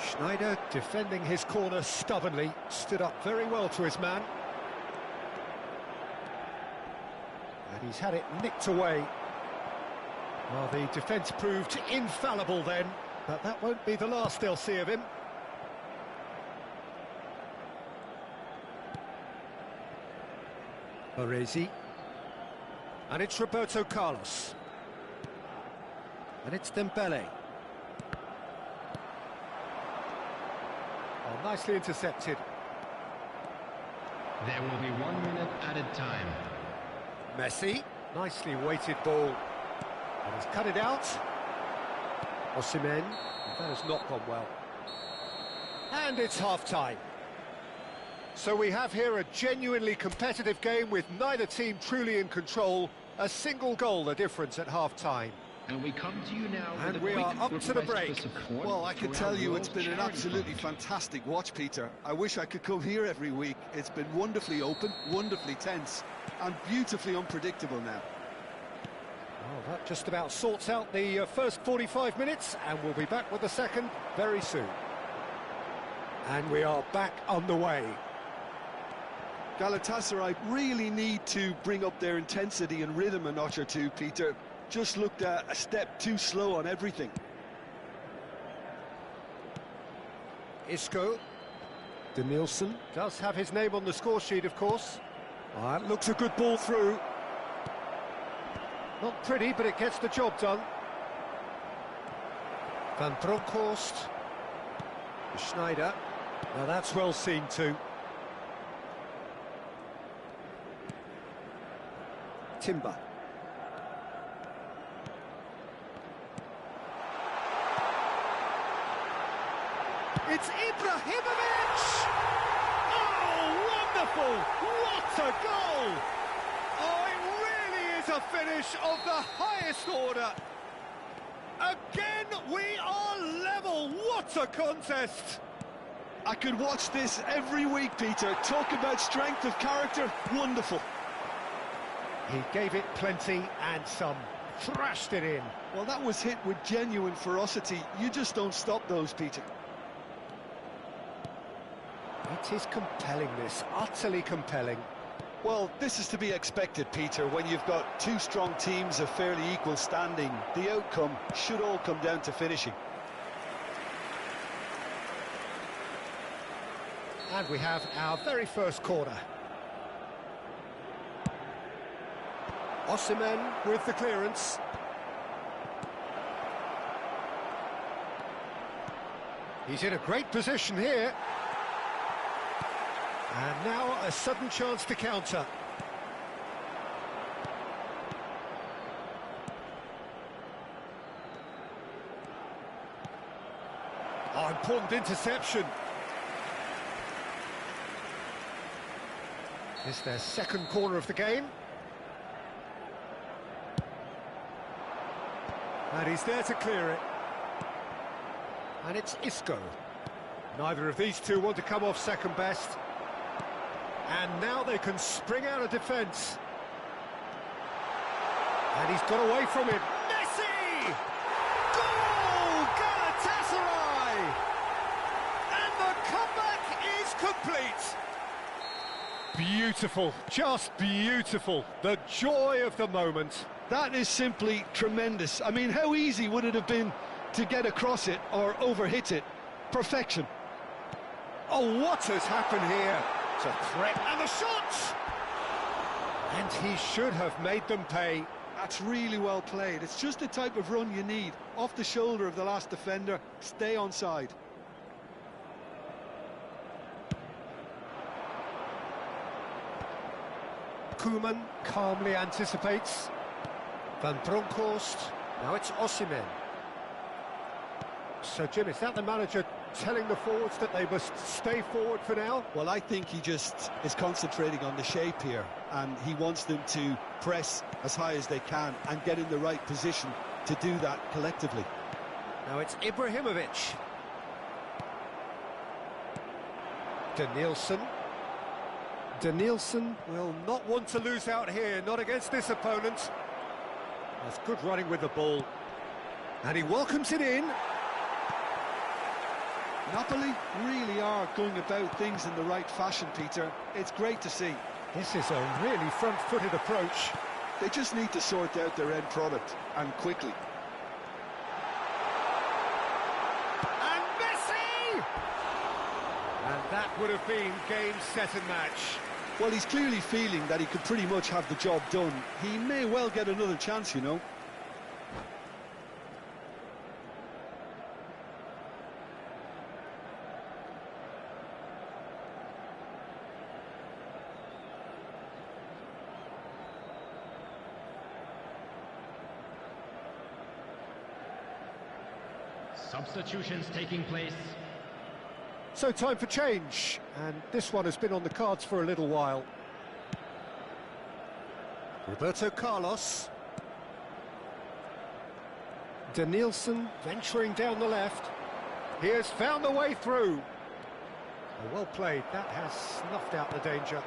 Schneider defending his corner stubbornly, stood up very well to his man. And he's had it nicked away. Well, the defence proved infallible then, but that won't be the last they'll see of him. Baresi. And it's Roberto Carlos. And it's Dembele. Oh, nicely intercepted. There will be 1 minute added time. Messi. Nicely weighted ball. And he's cut it out. Osimhen. That has not gone well. And it's half-time. So we have here a genuinely competitive game with neither team truly in control. A single goal the difference at half-time. And we come to you now And with a we quick are up to the request break. for support Well, I can for tell our you it's World been an Charity absolutely Fund. fantastic watch, Peter. I wish I could come here every week. It's been wonderfully open, wonderfully tense, and beautifully unpredictable now. Well, that just about sorts out the first 45 minutes, and we'll be back with the second very soon. And we are back underway. Galatasaray really need to bring up their intensity and rhythm a notch or two, Peter. Just looked a step too slow on everything. Isco. Denilson does have his name on the score sheet, of course. That looks a good ball through. Not pretty, but it gets the job done. Van Bronckhorst. Schneider. Now that's well seen too. Timber. It's Ibrahimovic! Oh, wonderful! What a goal! Oh, it really is a finish of the highest order. Again, we are level. What a contest! I could watch this every week, Peter. Talk about strength of character, wonderful. He gave it plenty and some. Thrashed it in. Well, that was hit with genuine ferocity. You just don't stop those, Peter. It is compelling, this, utterly compelling. Well, this is to be expected, Peter, when you've got two strong teams of fairly equal standing. The outcome should all come down to finishing. And we have our very first corner. Osimhen with the clearance. He's in a great position here. And now a sudden chance to counter. Oh, important interception. It's their second corner of the game. And he's there to clear it. And it's Isco. Neither of these two want to come off second best. And now they can spring out of defence. And he's got away from it. Messi! Goal! Galatasaray! And the comeback is complete. Beautiful, just beautiful. The joy of the moment. That is simply tremendous. I mean, how easy would it have been to get across it or overhit it? Perfection. Oh, what has happened here? It's a threat, and the shots! And he should have made them pay. That's really well played. It's just the type of run you need. Off the shoulder of the last defender, stay onside. Koeman calmly anticipates. Van Bronckhorst. Now it's Osimhen. So, Jim, is that the manager telling the forwards that they must stay forward for now? Well, I think he just is concentrating on the shape here, and he wants them to press as high as they can and get in the right position to do that collectively. Now it's Ibrahimovic. Denilson. Denilson will not want to lose out here, not against this opponent. That's good running with the ball. And he welcomes it in. Napoli really are going about things in the right fashion, Peter. It's great to see. This is a really front-footed approach. They just need to sort out their end product, and quickly. And Messi! And that would have been game, set and match. Well, he's clearly feeling that he could pretty much have the job done. He may well get another chance, you know. Substitutions taking place. So time for change, and this one has been on the cards for a little while. Roberto Carlos. Danielson venturing down the left. He has found the way through. Oh, well played. That has snuffed out the danger.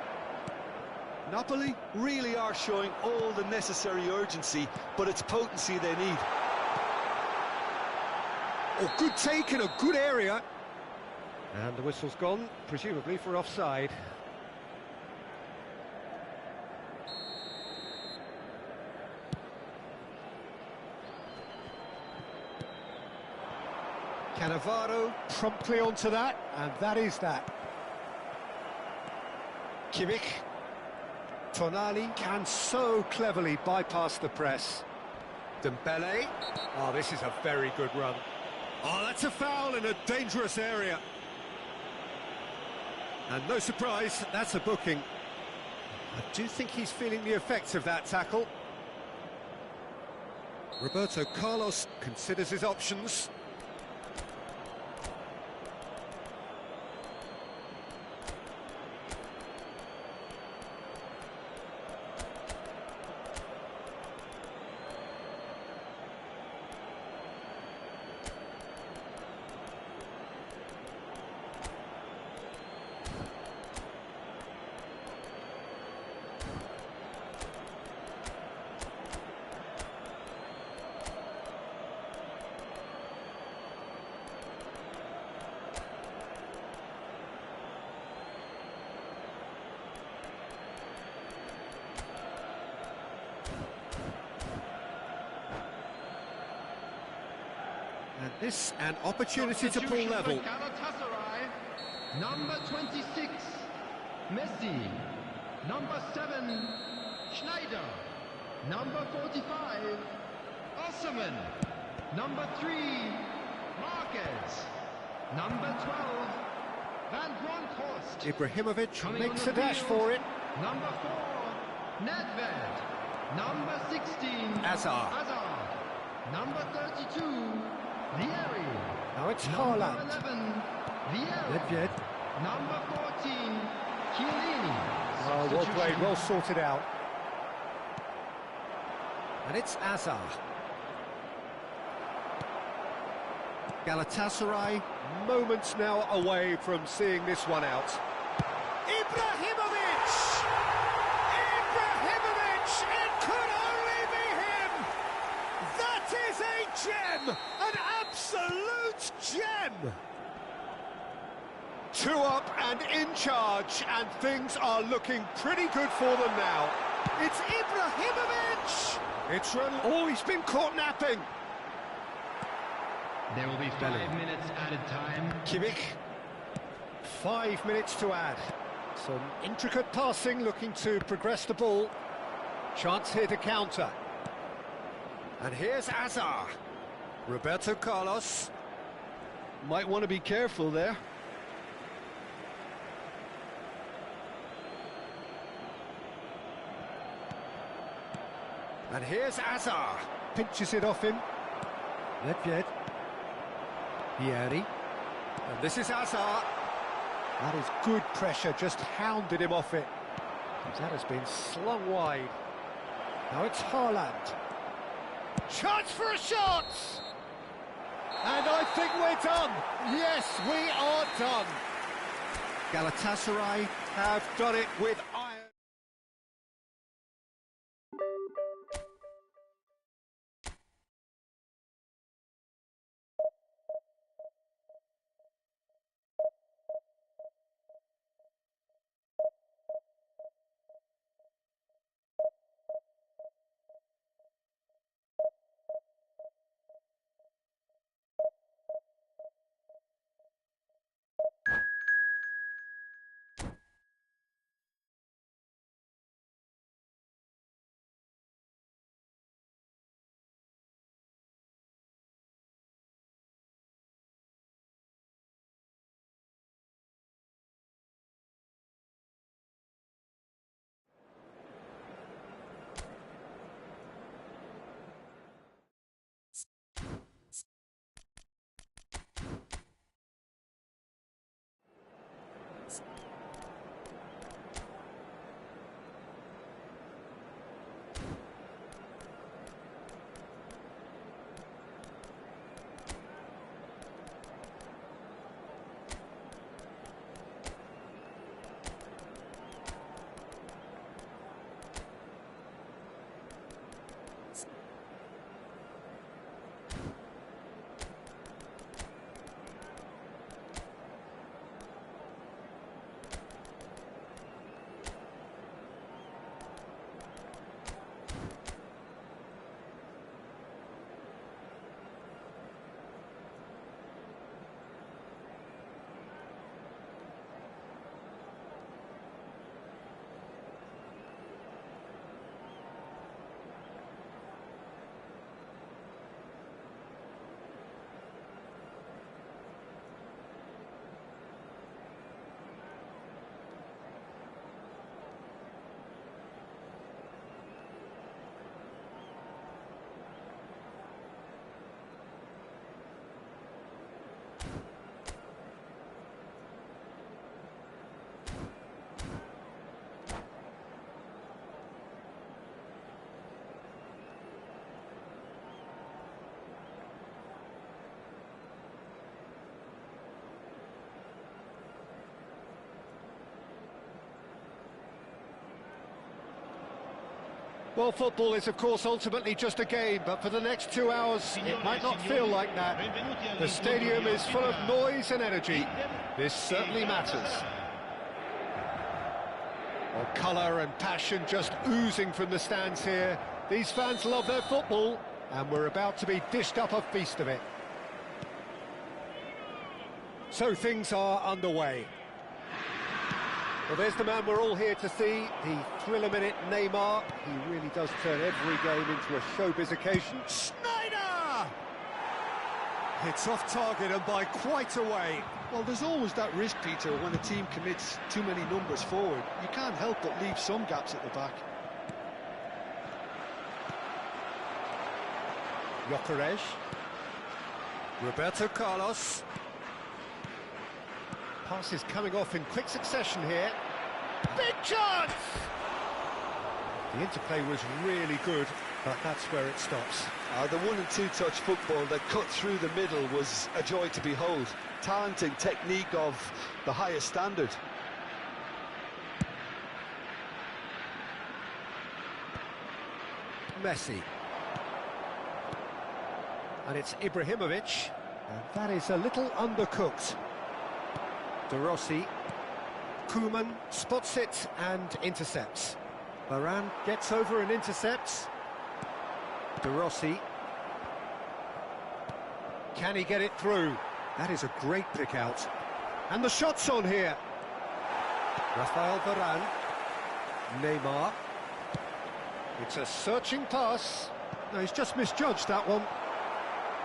Napoli really are showing all the necessary urgency, but it's potency they need. Oh, good take in a good area. And the whistle's gone, presumably for offside. Cannavaro promptly onto that, and that is that. Kimmich. Tonali can so cleverly bypass the press. Dembele. Oh, this is a very good run. Oh, that's a foul in a dangerous area. And no surprise, that's a booking. I do think he's feeling the effects of that tackle. Roberto Carlos considers his options. And this, an opportunity to pull level. Galatasaray, number 26, Messi. Number 7, Schneider. Number 45, Osserman. Number 3, Marquez. Number 12, Van Bronckhorst. Ibrahimovic makes a dash for it. Number 4, Nedved. Number 16, Hazard. Number 32, Vieri. Now it's Number Haaland. 11, Vieri. Nedved. Number 14, Chiellini. Oh, well played, well sorted out. And it's Hazard. Galatasaray, moments now away from seeing this one out. Ibrahimovic! Ibrahimovic! It could only be him! That is a gem! An absolute gem! 2 up and in charge, and things are looking pretty good for them now. It's Ibrahimovic! It's run. Oh, he's been caught napping. There will be 5 minutes added time. Kimmich. 5 minutes to add. Some intricate passing, looking to progress the ball. Chance here to counter. And here's Hazard. Roberto Carlos. Might want to be careful there. And here's Hazard. Pinches it off him. Nedved. Vieri. And this is Hazard. That is good pressure, just hounded him off it. That has been slung wide. Now it's Haaland. Chance for a shot! And I think we're done. Yes, we are done. Galatasaray have done it with Well, football is, of course, ultimately just a game, but for the next 2 hours, it might not feel like that. The stadium is full of noise and energy. This certainly matters. Well, colour and passion just oozing from the stands here. These fans love their football, and we're about to be dished up a feast of it. So things are underway. Well, there's the man we're all here to see, the thriller-minute Neymar. He really does turn every game into a showbiz occasion. Schneider! It's off target and by quite a way. Well, there's always that risk, Peter, when a team commits too many numbers forward. You can't help but leave some gaps at the back. Gyökeres. Roberto Carlos. Passes coming off in quick succession here. Big chance! The interplay was really good, but that's where it stops. The 1- and 2-touch football that cut through the middle was a joy to behold. Talent and technique of the highest standard. Messi. And it's Ibrahimovic. And that is a little undercooked. De Rossi. Koeman spots it and intercepts. Varane gets over and intercepts. De Rossi. Can he get it through? That is a great pick out. And the shot's on here. Rafael Varane. Neymar. It's a searching pass. No, he's just misjudged that one.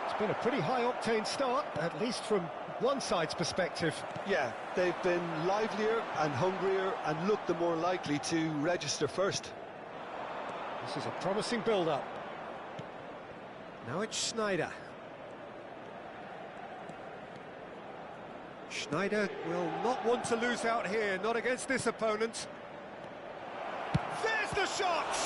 It's been a pretty high-octane start, at least from one side's perspective. Yeah, they've been livelier and hungrier and looked the more likely to register first. This is a promising build-up. Now it's Schneider. Schneider will not want to lose out here, not against this opponent. There's the shot!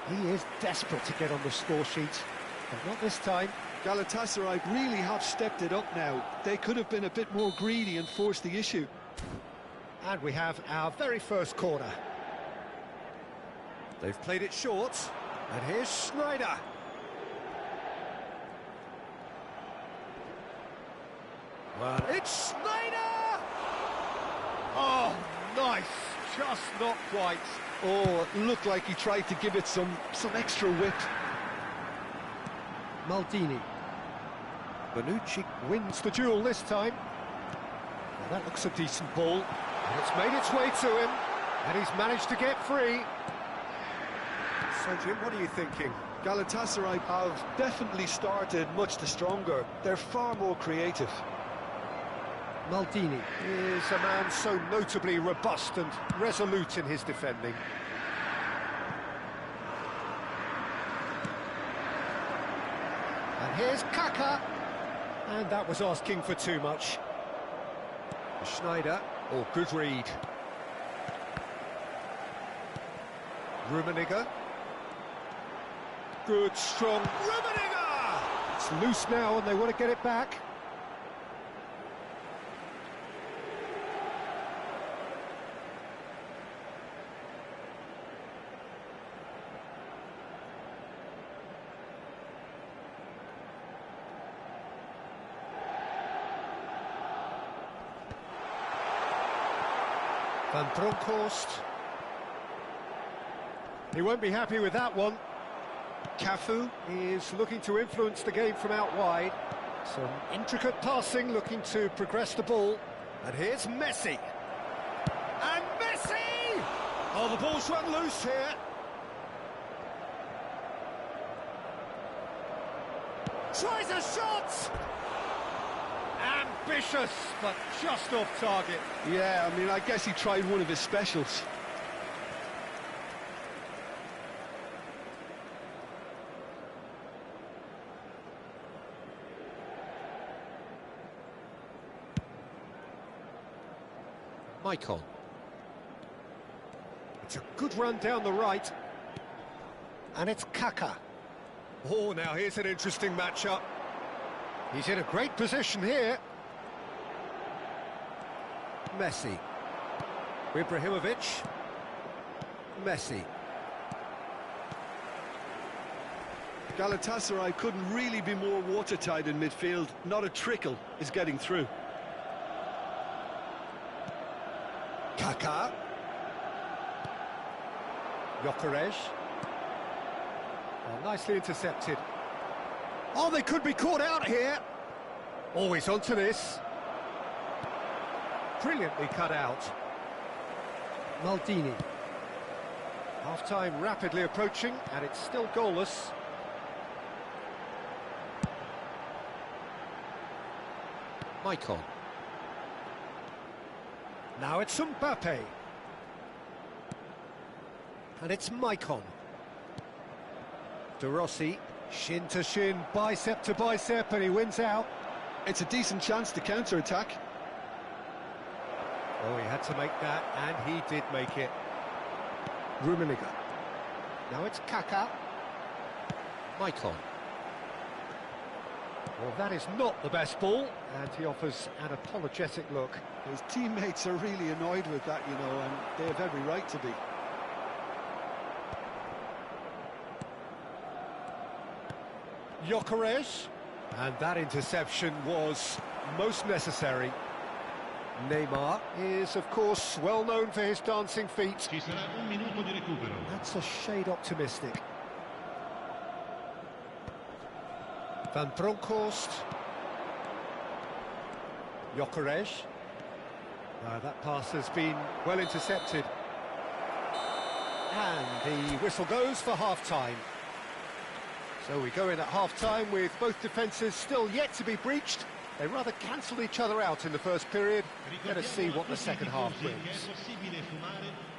He is desperate to get on the score sheet, but not this time. Galatasaray really have stepped it up now. They could have been a bit more greedy and forced the issue. And we have our very first corner. They've played it short, and here's Schneider. Well, it's Schneider! Oh, nice, just not quite. Oh, it looked like he tried to give it some extra whip. Maldini. Bonucci wins the duel this time. Well, that looks a decent ball. And it's made its way to him. And he's managed to get free. So, Jim, what are you thinking? Galatasaray have definitely started much the stronger. They're far more creative. Maldini is a man so notably robust and resolute in his defending. And here's Kaka. And that was asking for too much. Schneider, or good read. Rummenigge. Good, strong Rummenigge! It's loose now and they want to get it back. Van Bronckhorst. He won't be happy with that one. Cafu is looking to influence the game from out wide. Some intricate passing, looking to progress the ball. And here's Messi. And Messi! Oh, the ball's run loose here. Tries a shot! Ambitious, but just off target. Yeah, I mean, I guess he tried one of his specials. Michael. It's a good run down the right. And it's Kaka. Oh, now here's an interesting matchup. He's in a great position here. Messi. Ibrahimovic. Messi. Galatasaray couldn't really be more watertight in midfield. Not a trickle is getting through. Kaká. Gyökeres. Oh, nicely intercepted. Oh, they could be caught out here. Always onto this. Brilliantly cut out. Maldini. Half-time rapidly approaching, and it's still goalless. Maicon. Now it's Mbappe. And it's Maicon. De Rossi, shin to shin, bicep to bicep, and he wins out. It's a decent chance to counter-attack. Oh, he had to make that, and he did make it. Rummenigge. Now it's Kaká. Maicon. Well, that is not the best ball, and he offers an apologetic look. His teammates are really annoyed with that, you know, and they have every right to be. Gyökeres. And that interception was most necessary. Neymar is, of course, well known for his dancing feet. Ci sarà un minuto di recupero. That's a shade optimistic. Van Bronckhorst. Gyökeres. That pass has been well intercepted. And the whistle goes for half-time. So we go in at half-time with both defences still yet to be breached. They rather cancelled each other out in the first period. Let us see what the second half brings.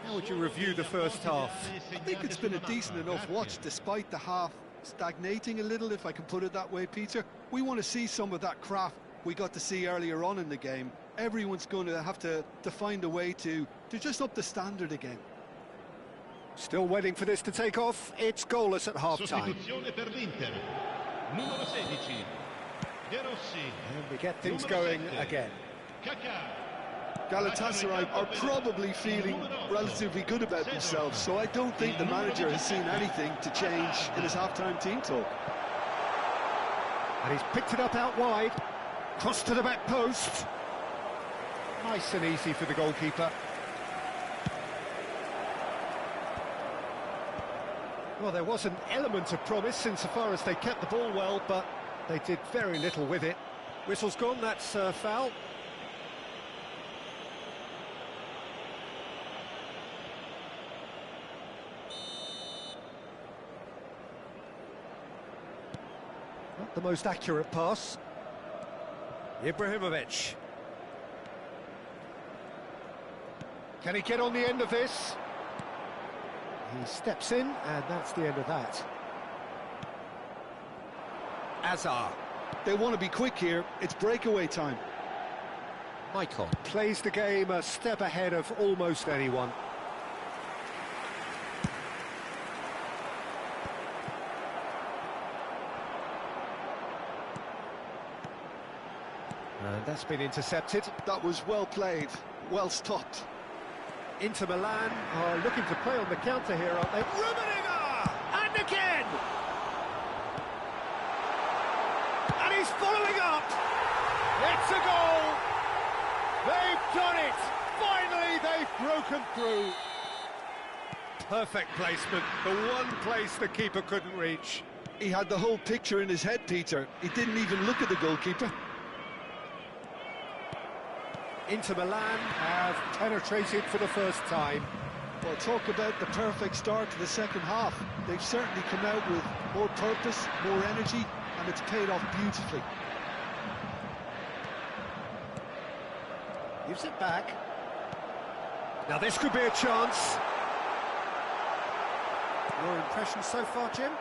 How would you review the first half? I think it's been a decent enough watch, despite the half stagnating a little, if I can put it that way, Peter. We want to see some of that craft we got to see earlier on in the game. Everyone's going to have to find a way to just up the standard again. Still waiting for this to take off. It's goalless at half-time. Sostituzione per l'Inter. Numero 16. De Rossi. And we get things going again. Kaká. Galatasaray are probably feeling relatively good about themselves, so I don't think the manager has seen anything to change in his half-time team talk. And he's picked it up out wide. Cross to the back post. Nice and easy for the goalkeeper. Well, there was an element of promise insofar as they kept the ball well, but they did very little with it. Whistle's gone, that's foul. Not the most accurate pass. Ibrahimovic. Can he get on the end of this? He steps in, and that's the end of that. Azar. They want to be quick here. It's breakaway time. Maicon plays the game a step ahead of almost anyone. And that's been intercepted. That was well played, well stopped. Inter Milan are looking to play on the counter here, aren't they? Rummenigge! And again! And he's following up! It's a goal! They've done it! Finally, they've broken through. Perfect placement, the one place the keeper couldn't reach. He had the whole picture in his head, Peter. He didn't even look at the goalkeeper. Inter Milan have penetrated for the first time. Well, talk about the perfect start to the second half. They've certainly come out with more purpose, more energy, and it's paid off beautifully. Gives it back. Now this could be a chance. Your impression so far, Jim?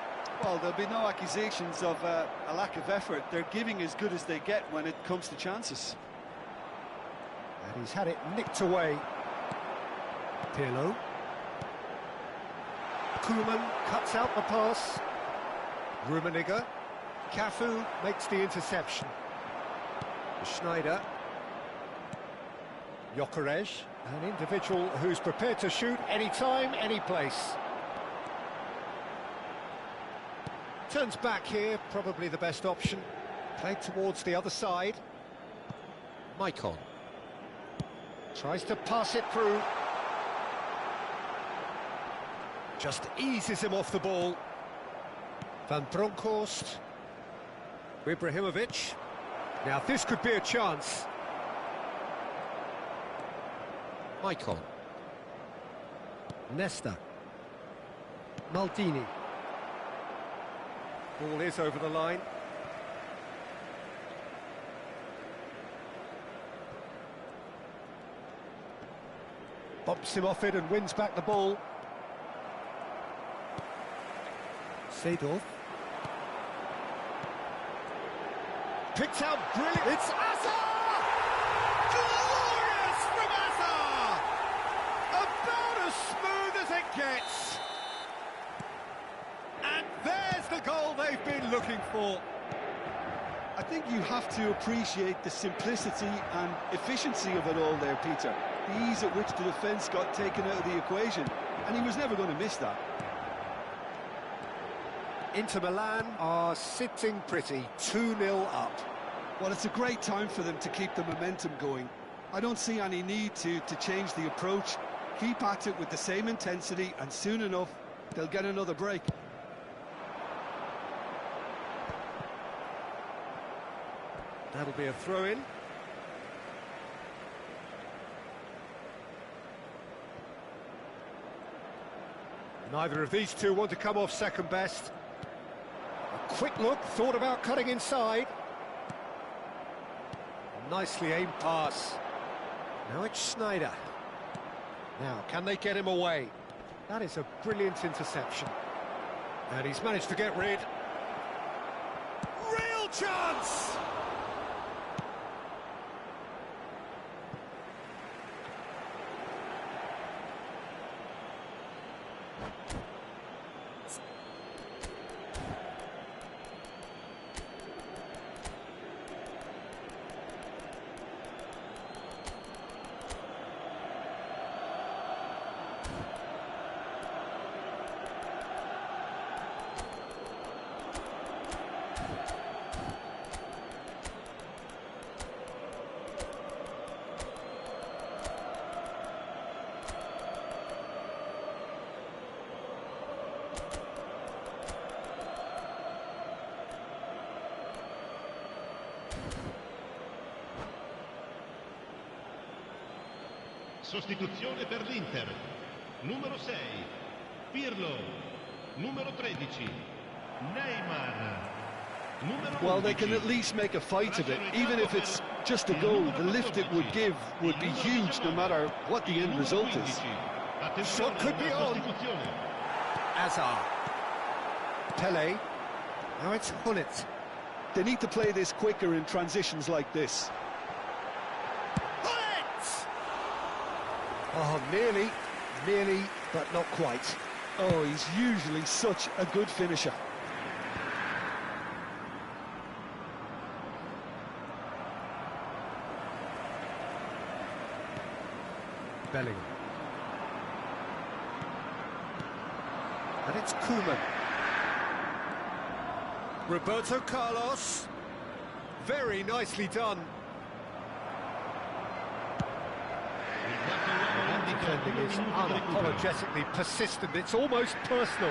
Well, there'll be no accusations of a lack of effort. They're giving as good as they get when it comes to chances. And he's had it nicked away. Pirlo. Koeman cuts out the pass. Rummenigge. Cafu makes the interception. Schneider. Gyökeres, an individual who's prepared to shoot any time, any place. Turns back here, probably the best option. Played towards the other side. Maicon. Tries to pass it through. Just eases him off the ball. Van Bronckhorst. Ibrahimovic. Now this could be a chance. Maicon. Nesta. Maldini. Ball is over the line. Bumps him off it and wins back the ball. Seedorf. Picked out brilliant. It's Azar! Glorious from Azar! About as smooth as it gets. And there's the goal they've been looking for. I think you have to appreciate the simplicity and efficiency of it all there, Peter. The ease at which the defence got taken out of the equation, and he was never going to miss that. Inter Milan are sitting pretty, 2-0 up. Well, it's a great time for them to keep the momentum going. I don't see any need to change the approach. Keep at it with the same intensity, and soon enough, they'll get another break. That'll be a throw-in. Neither of these two want to come off second best. A quick look, thought about cutting inside. Nicely aimed pass. Now it's Sneijder. Now, can they get him away? That is a brilliant interception. And he's managed to get rid. Real chance! Sostituzione per l'Inter. Numero 6, Pirlo. Numero 13, Neymar. Numero Well, they can 11, at least make a fight of it. Even if it's just a goal, the lift it would give would be huge no matter what the end result is. Shot could be on. Azar. Pele. Now it's Hullet. They need to play this quicker in transitions like this. Oh, nearly, but not quite. Oh, he's usually such a good finisher. Bellingham. And it's Koeman. Roberto Carlos. Very nicely done. Defending is unapologetically persistent. It's almost personal,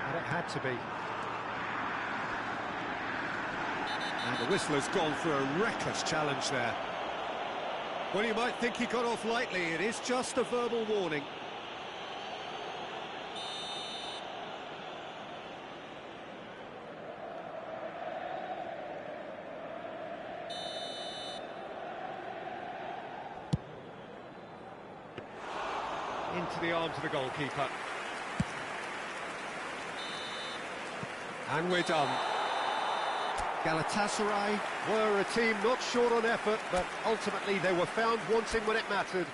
and it had to be. And the whistle has gone for a reckless challenge there. Well, you might think he got off lightly. It is just a verbal warning. Into the arms of the goalkeeper. And we're done. Galatasaray were a team not short on effort, but ultimately they were found wanting when it mattered.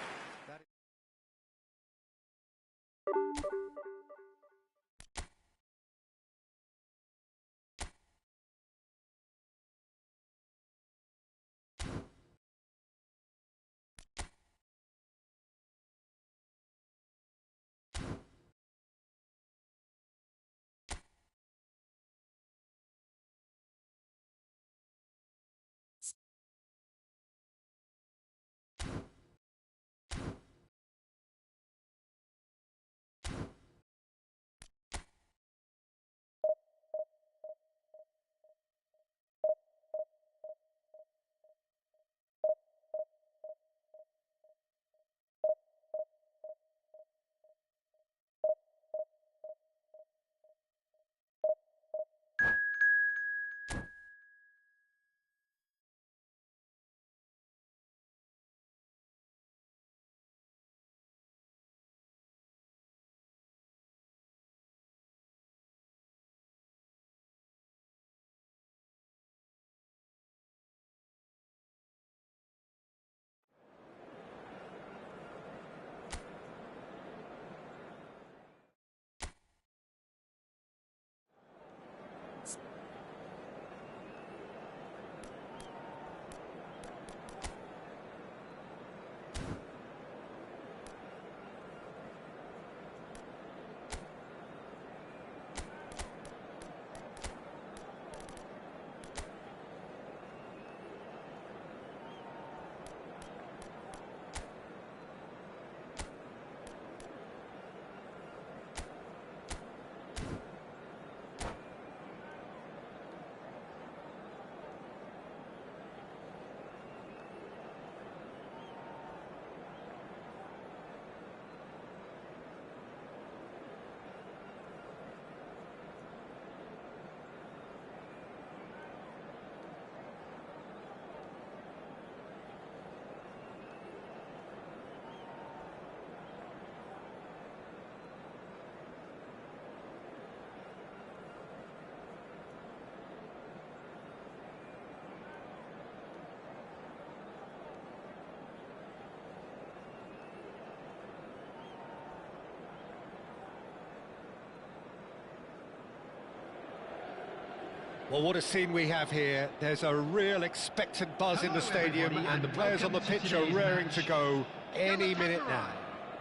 Well, what a scene we have here. There's a real expectant buzz in the stadium, and the players on the pitch are raring to go any minute now.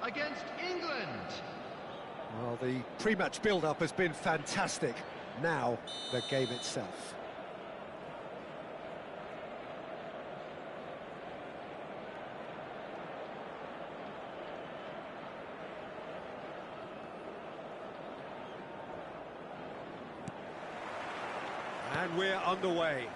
Against England. Well, the pre-match build-up has been fantastic. Now, the game itself. And we're underway.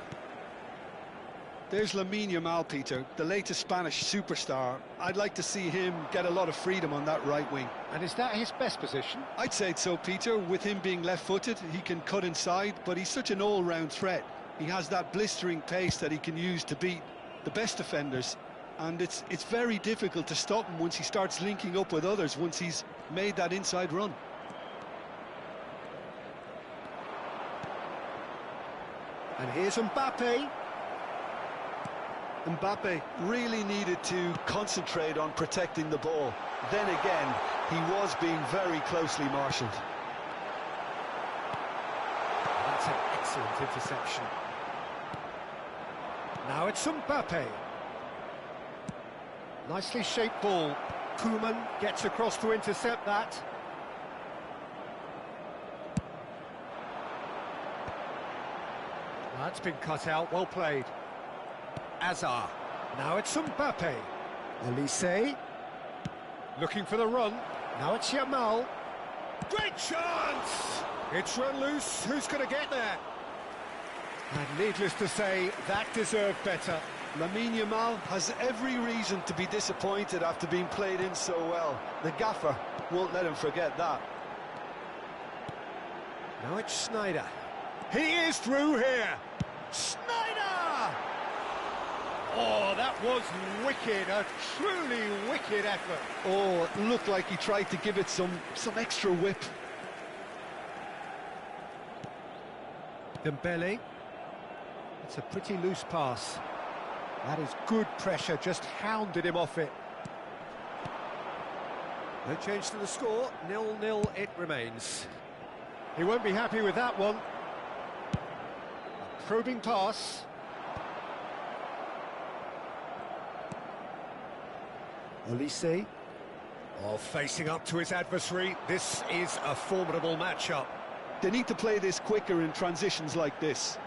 There's Lamine Yamal, Peter, the latest Spanish superstar. I'd like to see him get a lot of freedom on that right wing. And is that his best position? I'd say so, Peter. With him being left-footed, he can cut inside, but he's such an all-round threat. He has that blistering pace that he can use to beat the best defenders, and it's very difficult to stop him once he starts linking up with others, once he's made that inside run. And here's Mbappe. Mbappe really needed to concentrate on protecting the ball. Then again, he was being very closely marshalled. That's an excellent interception. Now it's Mbappe. Nicely shaped ball. Koeman gets across to intercept that. That's been cut out, well played. Azar. Now it's Mbappe. Lige. Looking for the run. Now it's Yamal. Great chance! It's run loose. Who's going to get there? And needless to say, that deserved better. Lamine Yamal has every reason to be disappointed after being played in so well. The gaffer won't let him forget that. Now it's Schneider. He is through here. Schneider! Oh, that was wicked, a truly wicked effort. Oh, it looked like he tried to give it some extra whip. Dembele. It's a pretty loose pass. That is good pressure, just hounded him off it. No change to the score, 0-0 it remains. He won't be happy with that one. A probing pass. Olise. Oh, facing up to his adversary. This is a formidable matchup. They need to play this quicker in transitions like this.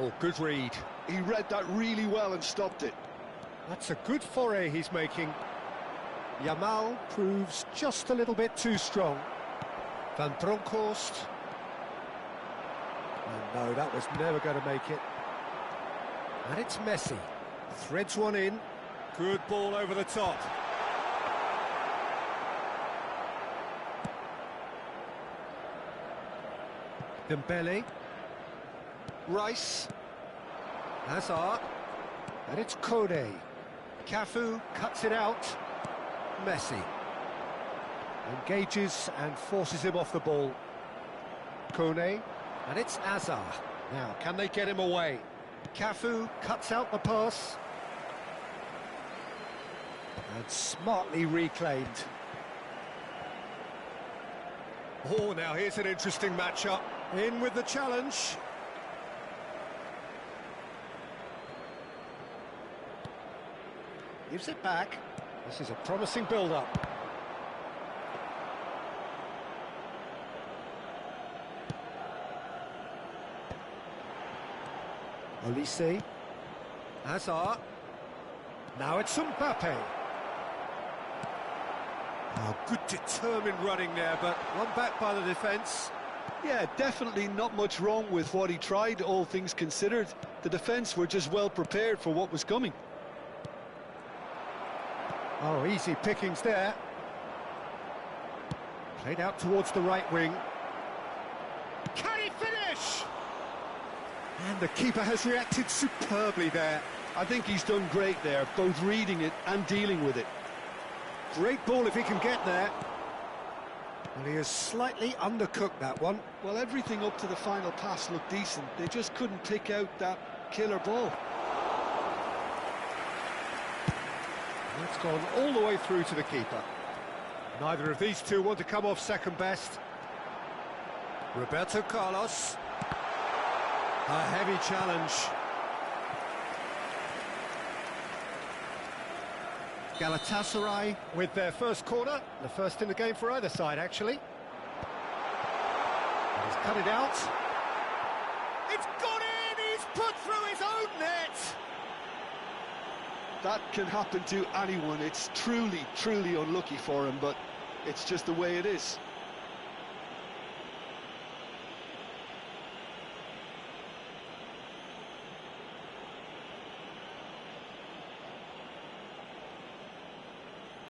Oh, good read. He read that really well and stopped it. That's a good foray he's making. Yamal proves just a little bit too strong. Van Bronckhorst. Oh, no, that was never going to make it. And it's Messi. Threads one in. Good ball over the top. Dembele. Rice. Hazard. And it's Kone. Cafu cuts it out. Messi. Engages and forces him off the ball. Kone. And it's Hazard. Now, can they get him away? Cafu cuts out the pass. And smartly reclaimed. Oh, now here's an interesting matchup. In with the challenge. Gives it back. This is a promising build-up. Olise. Hazard. Now it's Mbappe. Oh, good determined running there, but one back by the defence. Yeah, definitely not much wrong with what he tried, all things considered. The defence were just well prepared for what was coming. Oh, easy pickings there. Played out towards the right wing. Can he finish? And the keeper has reacted superbly there. I think he's done great there, both reading it and dealing with it. Great ball if he can get there. Well, he has slightly undercooked that one. Well, everything up to the final pass looked decent. They just couldn't pick out that killer ball. That's gone all the way through to the keeper. Neither of these two want to come off second best. Roberto Carlos. A heavy challenge. Galatasaray with their first corner, the first in the game for either side, actually. He's cut it out. It's gone in! He's put through his own net! That can happen to anyone. It's truly, truly unlucky for him, but it's just the way it is.